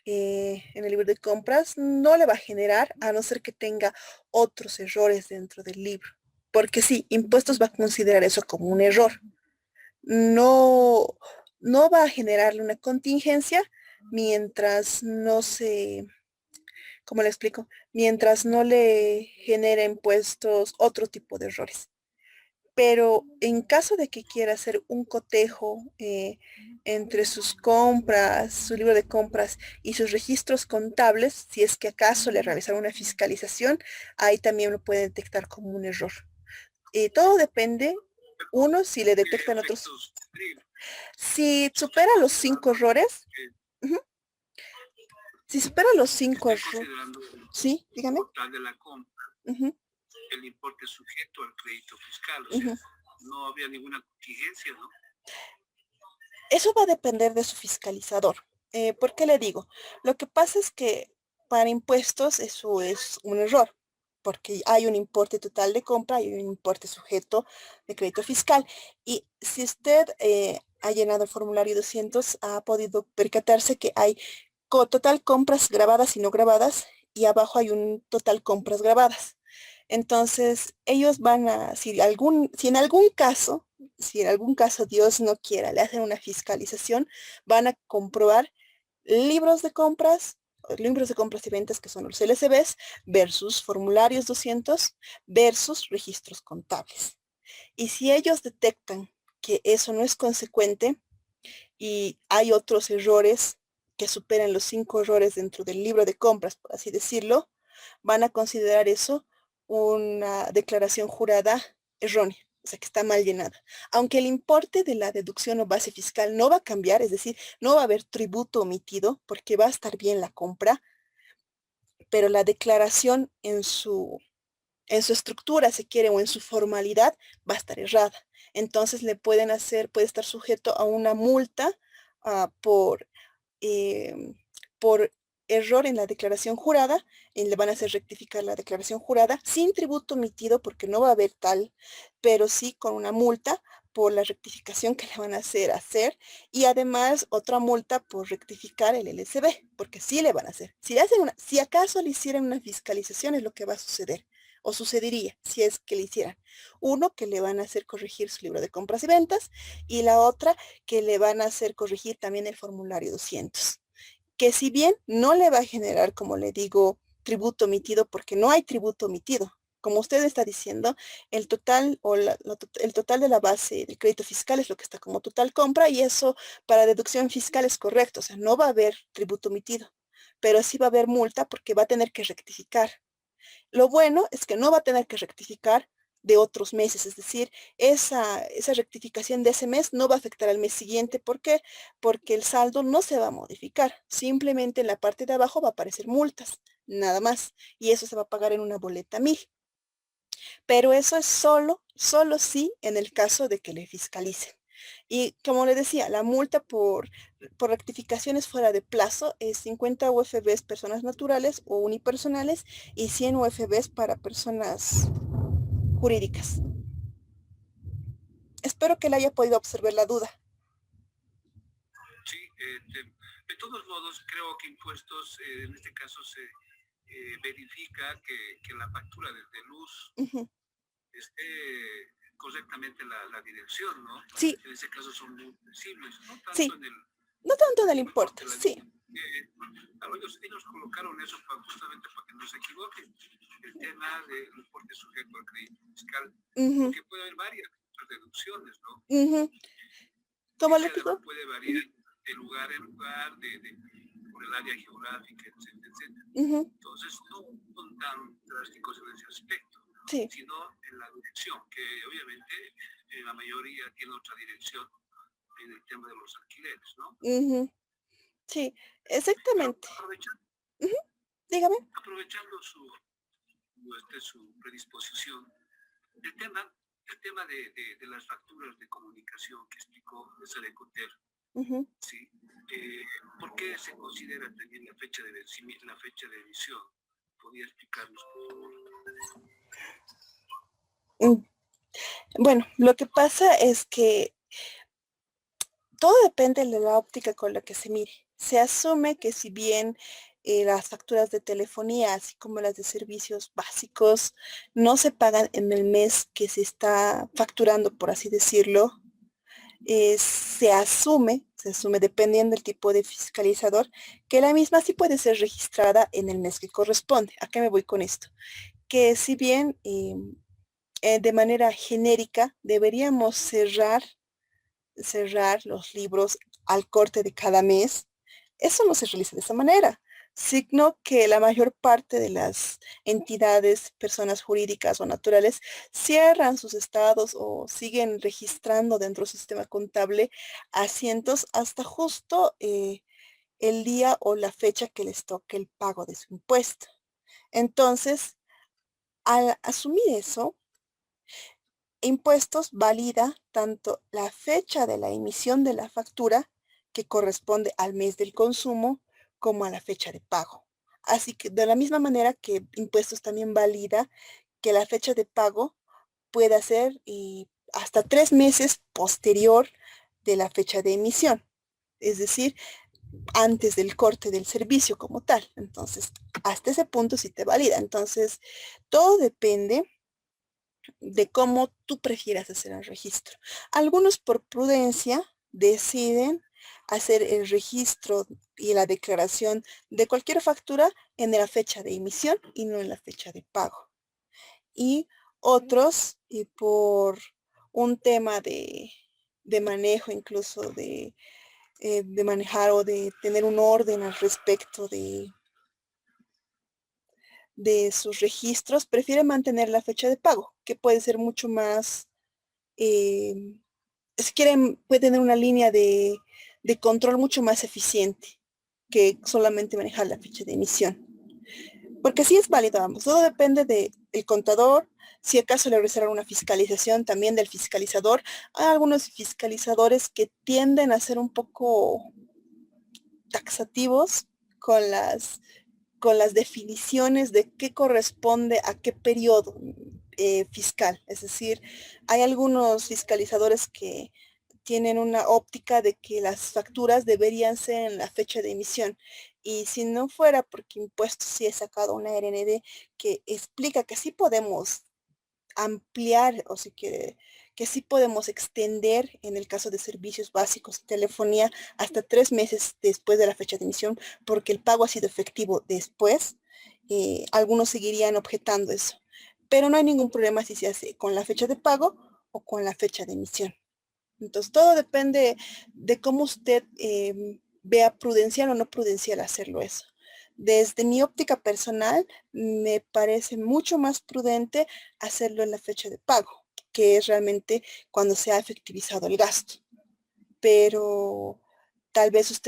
En el libro de compras no le va a generar, a no ser que tenga otros errores dentro del libro. Porque sí, impuestos va a considerar eso como un error. No, no va a generarle una contingencia mientras no se, ¿cómo le explico? Mientras no le genere impuestos otro tipo de errores. Pero en caso de que quiera hacer un cotejo entre sus compras, su libro de compras y sus registros contables, si es que acaso le realizaron una fiscalización, ahí también lo puede detectar como un error. Todo depende, uno, si le ¿Qué detectan otros. efectos tendría? Si supera los 5 errores, Que ujú, si supera los cinco estoy errores, considerando sí, el dígame. total de la compra, Ujú, el importe sujeto al crédito fiscal, o sea, ujú. no había ninguna contingencia, ¿no? Eso va a depender de su fiscalizador. ¿Por qué le digo? Lo que pasa es que para impuestos eso es un error, porque hay un importe total de compra y un importe sujeto de crédito fiscal. Y si usted ha llenado el formulario 200, ha podido percatarse que hay total compras grabadas y no grabadas, y abajo hay un total compras grabadas. Entonces, ellos van a, si en algún caso Dios no quiera, le hacen una fiscalización, van a comprobar libros de compras y ventas que son los LCBs versus formularios 200 versus registros contables. Y si ellos detectan que eso no es consecuente y hay otros errores que superan los 5 errores dentro del libro de compras, por así decirlo, van a considerar eso una declaración jurada errónea, o sea que está mal llenada. Aunque el importe de la deducción o base fiscal no va a cambiar, es decir, no va a haber tributo omitido porque va a estar bien la compra, pero la declaración en su estructura, si quiere, o en su formalidad, va a estar errada. Entonces puede estar sujeto a una multa por por error en la declaración jurada, y le van a hacer rectificar la declaración jurada sin tributo omitido porque no va a haber tal, pero sí con una multa por la rectificación que le van a hacer y además otra multa por rectificar el LSB, porque sí le van a hacer. Si acaso le hicieran una fiscalización es lo que va a suceder o sucedería si es que le hicieran. Uno, que le van a hacer corregir su libro de compras y ventas y la otra, que le van a hacer corregir también el formulario 200, que si bien no le va a generar, como le digo, tributo omitido, porque no hay tributo omitido. Como usted está diciendo, el total o el total de la base del crédito fiscal es lo que está como total compra y eso para deducción fiscal es correcto, o sea, no va a haber tributo omitido, pero sí va a haber multa porque va a tener que rectificar. Lo bueno es que no va a tener que rectificar de otros meses. Es decir, esa rectificación de ese mes no va a afectar al mes siguiente. ¿Por qué? Porque el saldo no se va a modificar. Simplemente en la parte de abajo va a aparecer multas, nada más. Y eso se va a pagar en una boleta 1000. Pero eso es solo sí en el caso de que le fiscalicen. Y como le decía, la multa por rectificaciones fuera de plazo es 50 UFBs personas naturales o unipersonales y 100 UFBs para personas jurídicas. Espero que le haya podido observar la duda. Sí, de todos modos, creo que impuestos, en este caso se verifica que la factura de luz esté correctamente la dirección, ¿no? Sí. En ese caso son muy flexibles, no tanto Sí. en el... No tanto en el importe, sí. Ellos colocaron eso justamente para que no se equivoquen. El tema del importe sujeto al crédito fiscal, porque puede haber varias deducciones, ¿no? Como le digo, puede variar de lugar en lugar, por el área geográfica, etcétera, etcétera. Entonces, no son tan drásticos en ese aspecto, sí, sino en la dirección, que obviamente la mayoría tiene otra dirección en el tema de los alquileres, ¿no? sí, exactamente. Dígame. Aprovechando su predisposición, el tema de las facturas de comunicación que explicó Sarecoter, ¿sí? ¿Por qué se considera también la fecha de vencimiento, la fecha de emisión? ¿Podría explicarnos, por favor? Bueno, lo que pasa es que todo depende de la óptica con la que se mire. Se asume que si bien las facturas de telefonía, así como las de servicios básicos, no se pagan en el mes que se está facturando, por así decirlo, se asume dependiendo del tipo de fiscalizador, que la misma sí puede ser registrada en el mes que corresponde. ¿A qué me voy con esto? Que si bien de manera genérica deberíamos cerrar los libros al corte de cada mes, eso no se realiza de esa manera, sino que la mayor parte de las entidades, personas jurídicas o naturales, cierran sus estados o siguen registrando dentro del sistema contable asientos hasta justo el día o la fecha que les toque el pago de su impuesto. Entonces, al asumir eso, Impuestos valida tanto la fecha de la emisión de la factura, que corresponde al mes del consumo, como a la fecha de pago. Así que de la misma manera que Impuestos también valida que la fecha de pago pueda ser hasta 3 meses posterior de la fecha de emisión. Es decir, antes del corte del servicio como tal. Entonces, hasta ese punto sí te valida. Entonces, todo depende de cómo tú prefieras hacer el registro. Algunos por prudencia deciden hacer el registro y la declaración de cualquier factura en la fecha de emisión y no en la fecha de pago. Y otros, y por un tema de manejo, incluso de manejar o de tener un orden al respecto de sus registros, prefiere mantener la fecha de pago, que puede ser mucho más, si quieren, puede tener una línea de control mucho más eficiente que solamente manejar la fecha de emisión. Porque sí es válido ambos, todo depende del contador, si acaso le realizaron una fiscalización también del fiscalizador. Hay algunos fiscalizadores que tienden a ser un poco taxativos con las definiciones de qué corresponde a qué periodo fiscal. Es decir, hay algunos fiscalizadores que tienen una óptica de que las facturas deberían ser en la fecha de emisión. Y si no fuera porque Impuestos sí he sacado una RND que explica que sí podemos ampliar, o si quiere, que sí podemos extender en el caso de servicios básicos y telefonía hasta 3 meses después de la fecha de emisión, porque el pago ha sido efectivo después. Algunos seguirían objetando eso, pero no hay ningún problema si se hace con la fecha de pago o con la fecha de emisión. Entonces, todo depende de cómo usted vea prudencial o no prudencial hacerlo eso. Desde mi óptica personal, me parece mucho más prudente hacerlo en la fecha de pago, que es realmente cuando se ha efectivizado el gasto. Pero tal vez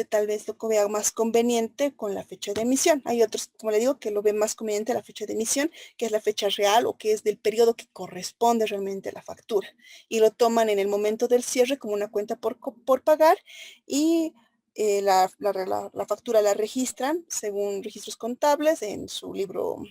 lo vea más conveniente con la fecha de emisión. Hay otros, como le digo, que lo ven más conveniente la fecha de emisión, que es la fecha real o que es del periodo que corresponde realmente a la factura. Y lo toman en el momento del cierre como una cuenta por pagar y la factura la registran según registros contables en su libro,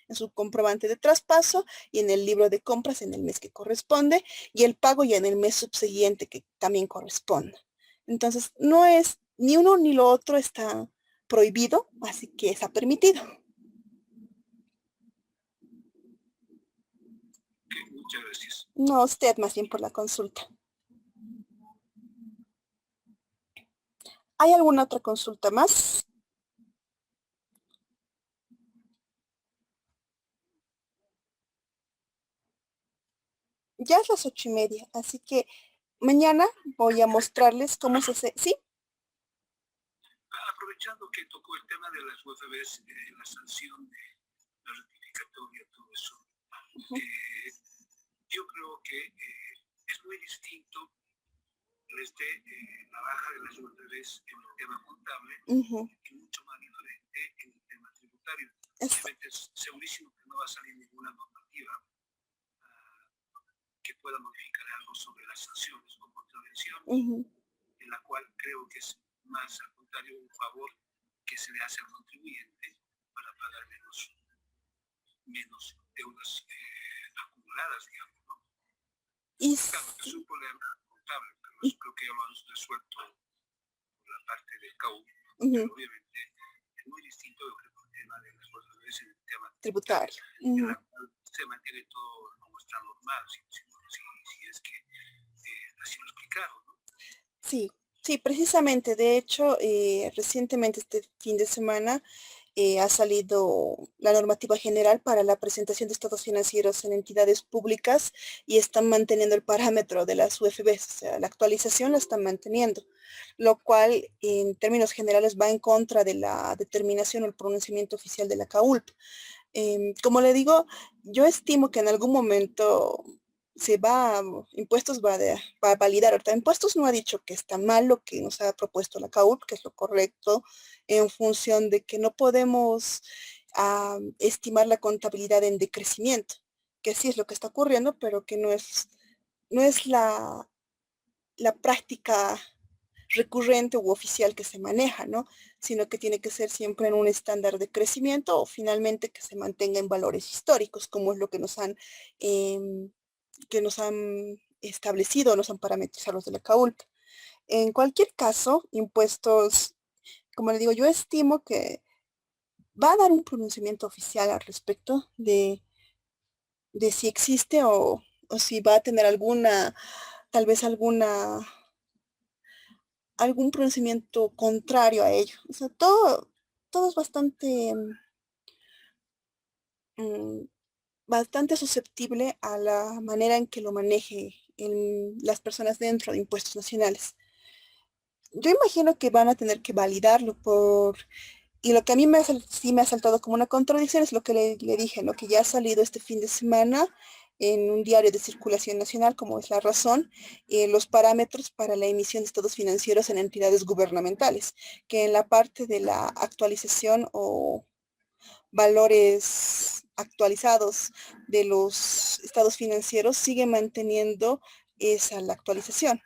en su comprobante de traspaso y en el libro de compras en el mes que corresponde y el pago ya en el mes subsiguiente que también corresponde. Entonces, no es ni uno ni lo otro está prohibido, así que está permitido. Ok, muchas gracias. No, usted más bien por la consulta. ¿Hay alguna otra consulta más? Ya es las 8:30, así que mañana voy a mostrarles cómo se hace. ¿Sí? Aprovechando que tocó el tema de las UFBs, la sanción de la rectificatoria, todo eso, yo creo que es muy distinto la baja de las UFBs en el tema contable y mucho más diferente en el tema tributario. Obviamente es segurísimo que no va a salir ninguna normativa que pueda modificar algo sobre las sanciones o contravenciones, en la cual creo que es más al contrario un favor que se le hace al contribuyente para pagar menos deudas acumuladas, digamos, ¿no? Claro, es un problema contable, pero eso creo que ya lo han resuelto por la parte del CAU, pero obviamente es muy distinto del tema de las UFBs en el tema tributario, en la cual se mantiene todo como está normal, si es que así lo explicaron, ¿no? Sí, sí, precisamente. De hecho, recientemente este fin de semana ha salido la normativa general para la presentación de estados financieros en entidades públicas y están manteniendo el parámetro de las UFBs, o sea, la actualización la están manteniendo, lo cual en términos generales va en contra de la determinación o el pronunciamiento oficial de la CAULP. Como le digo, yo estimo que en algún momento impuestos va a validar. Ahorita impuestos no ha dicho que está mal lo que nos ha propuesto la CAUP, que es lo correcto, en función de que no podemos estimar la contabilidad en decrecimiento, que sí es lo que está ocurriendo, pero que no es la práctica recurrente u oficial que se maneja, ¿no? Sino que tiene que ser siempre en un estándar de crecimiento o finalmente que se mantenga en valores históricos, como es lo que nos han establecido, nos han parametrizado los de la CAULP. En cualquier caso, impuestos, como le digo, yo estimo que va a dar un pronunciamiento oficial al respecto de si existe o si va a tener tal vez algún pronunciamiento contrario a ello. O sea, todo es bastante susceptible a la manera en que lo maneje las personas dentro de impuestos nacionales. Yo imagino que van a tener que validarlo y lo que a mí sí me ha saltado como una contradicción es lo que le dije, ¿no? Que ya ha salido este fin de semana en un diario de circulación nacional, como es La Razón, los parámetros para la emisión de estados financieros en entidades gubernamentales, que en la parte de la actualización o valores actualizados de los estados financieros sigue manteniendo la actualización,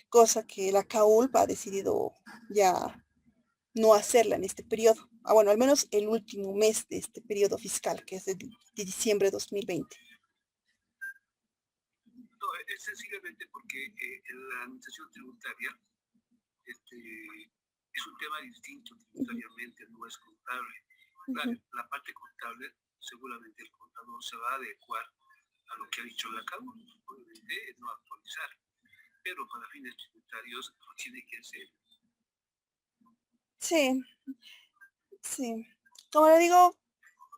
cosa que la CAULP ha decidido ya no hacerla en este periodo. Bueno, al menos el último mes de este periodo fiscal, que es de diciembre de 2020. No, es sencillamente porque la administración tributaria es un tema distinto tributariamente, no es contable. Claro, la parte contable, seguramente el contador se va a adecuar a lo que ha dicho la CAU, obviamente no actualizar, pero para fines tributarios no tiene que ser. Sí, sí. Como le digo,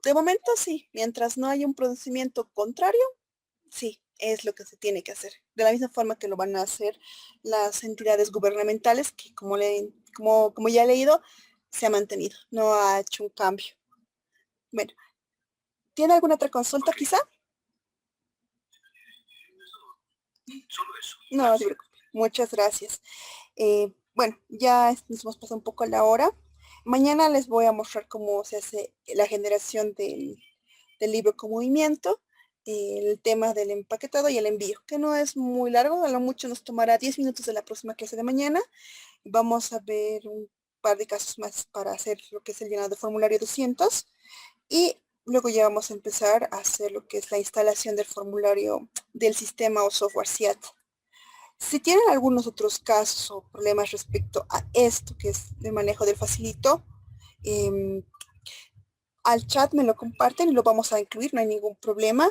de momento sí, mientras no haya un procedimiento contrario, sí, es lo que se tiene que hacer. De la misma forma que lo van a hacer las entidades gubernamentales, que como ya he leído, se ha mantenido, no ha hecho un cambio. Bueno, ¿tiene alguna otra consulta quizá? Solo eso. No, te preocupes. Muchas gracias. Bueno, ya nos hemos pasado un poco la hora. Mañana les voy a mostrar cómo se hace la generación del libro con movimiento, el tema del empaquetado y el envío, que no es muy largo, a lo mucho nos tomará 10 minutos de la próxima clase de mañana. Vamos a ver un par de casos más para hacer lo que es el llenado de formulario 200 y luego ya vamos a empezar a hacer lo que es la instalación del formulario del sistema o software SIAT. Si tienen algunos otros casos o problemas respecto a esto, que es el manejo del facilito, al chat me lo comparten y lo vamos a incluir, no hay ningún problema.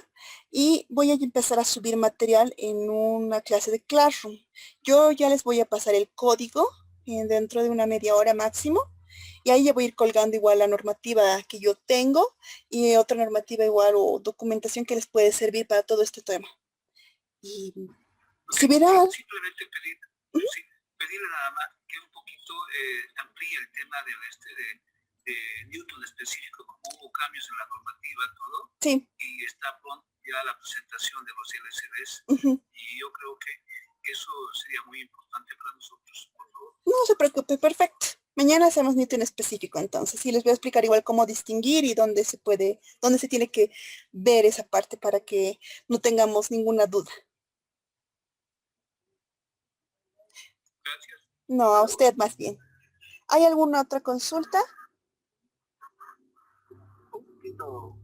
Y voy a empezar a subir material en una clase de Classroom. Yo ya les voy a pasar el código dentro de una media hora máximo. Y ahí ya voy a ir colgando igual la normativa que yo tengo y otra normativa igual o documentación que les puede servir para todo este tema. Y si hubiera... Simplemente pedirle nada más que un poquito amplíe el tema de Newton específico, como hubo cambios en la normativa, todo. Sí. Y está pronto ya la presentación de los LCDs. Y yo creo que eso sería muy importante para nosotros, por favor. No se preocupe, perfecto. Mañana hacemos Newton específico, entonces. Y les voy a explicar igual cómo distinguir y dónde se tiene que ver esa parte para que no tengamos ninguna duda. Gracias. No, a usted más bien. ¿Hay alguna otra consulta? Un poquito,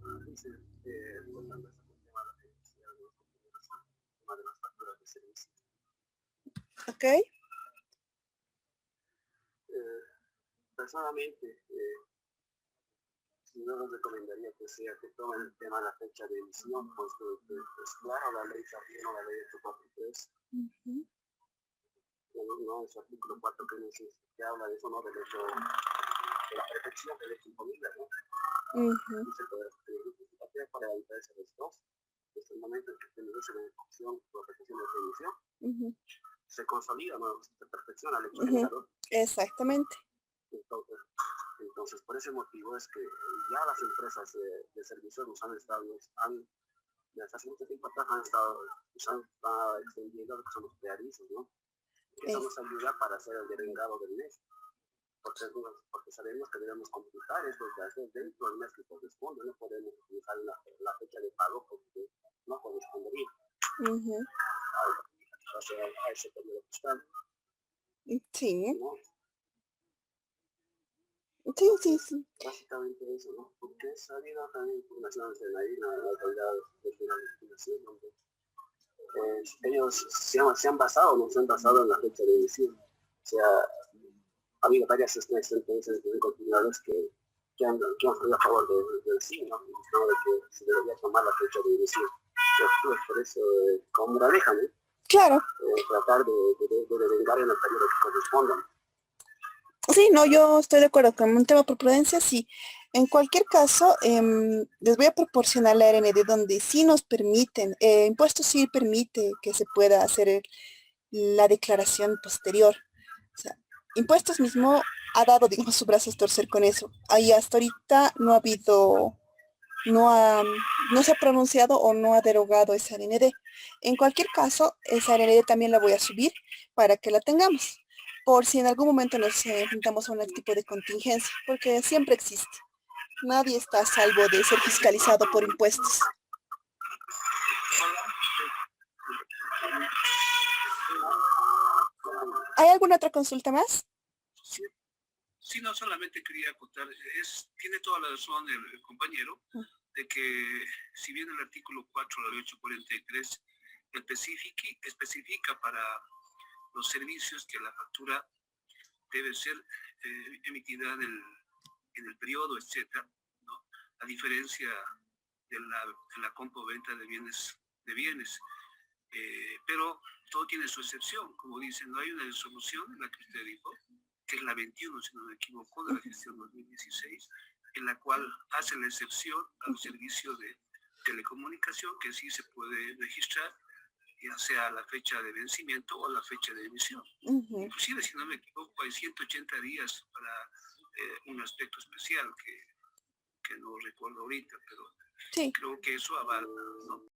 Ok. Personalmente, yo les recomendaría que tomen el tema de la fecha de emisión, pues claro, la ley también, la ley 843, no es el artículo 4 que habla de eso, ¿no? Del hecho, de la perfección del hecho imponible, ¿no? Para evitar ese destrozo, desde el momento en que se reduce la ejecución por perfección de emisión, se consolida, ¿no? Se perfecciona el hecho generador. Exactamente. Entonces, por ese motivo es que ya las empresas de servicios nos han estado, desde hace mucho tiempo atrás han estado extendiendo lo que son los preavisos, ¿no? Eso nos ayuda para hacer el derengado del mes, porque sabemos que debemos computar estos gastos dentro del mes que corresponde, no podemos utilizar la fecha de pago porque no correspondería. A ese periodo fiscal. Sí. ¿No? Sí. Básicamente eso, ¿no? Porque ha habido también informaciones en ahí, la autoridad de financiación, donde ellos se han basado en la fecha de emisión. O sea, ha habido varias sentencias de continuidades que han fallado a favor del sí, ¿no? De que se debería tomar la fecha de emisión. Pues por eso, como moraleja, ¿no? Claro. Tratar de devengar en el periodo que corresponda. Sí, no, yo estoy de acuerdo con un tema por prudencia, sí. En cualquier caso, les voy a proporcionar la RND donde sí nos permiten, impuestos sí permite que se pueda hacer la declaración posterior. O sea, impuestos mismo ha dado, digamos, su brazo a torcer con eso. Ahí hasta ahorita no ha habido, no se ha pronunciado o no ha derogado esa RND. En cualquier caso, esa RND también la voy a subir para que la tengamos, por si en algún momento nos enfrentamos a un tipo de contingencia, porque siempre existe. Nadie está a salvo de ser fiscalizado por impuestos. ¿Hay alguna otra consulta más? Sí, no, solamente quería acotar, tiene toda la razón el compañero, de que si bien el artículo 4 de la ley 843 especifica para los servicios que la factura debe ser emitida en el periodo, etcétera, ¿no? A diferencia de la compra-venta de bienes. Pero todo tiene su excepción, como dicen, no hay una resolución en la que usted dijo, que es la 21, si no me equivoco, de la gestión 2016, en la cual hace la excepción al servicio de telecomunicación que sí se puede registrar, ya sea la fecha de vencimiento o la fecha de emisión. Inclusive, si no me equivoco, hay 180 días para un aspecto especial que no recuerdo ahorita, pero Sí. creo que eso abarca, ¿no?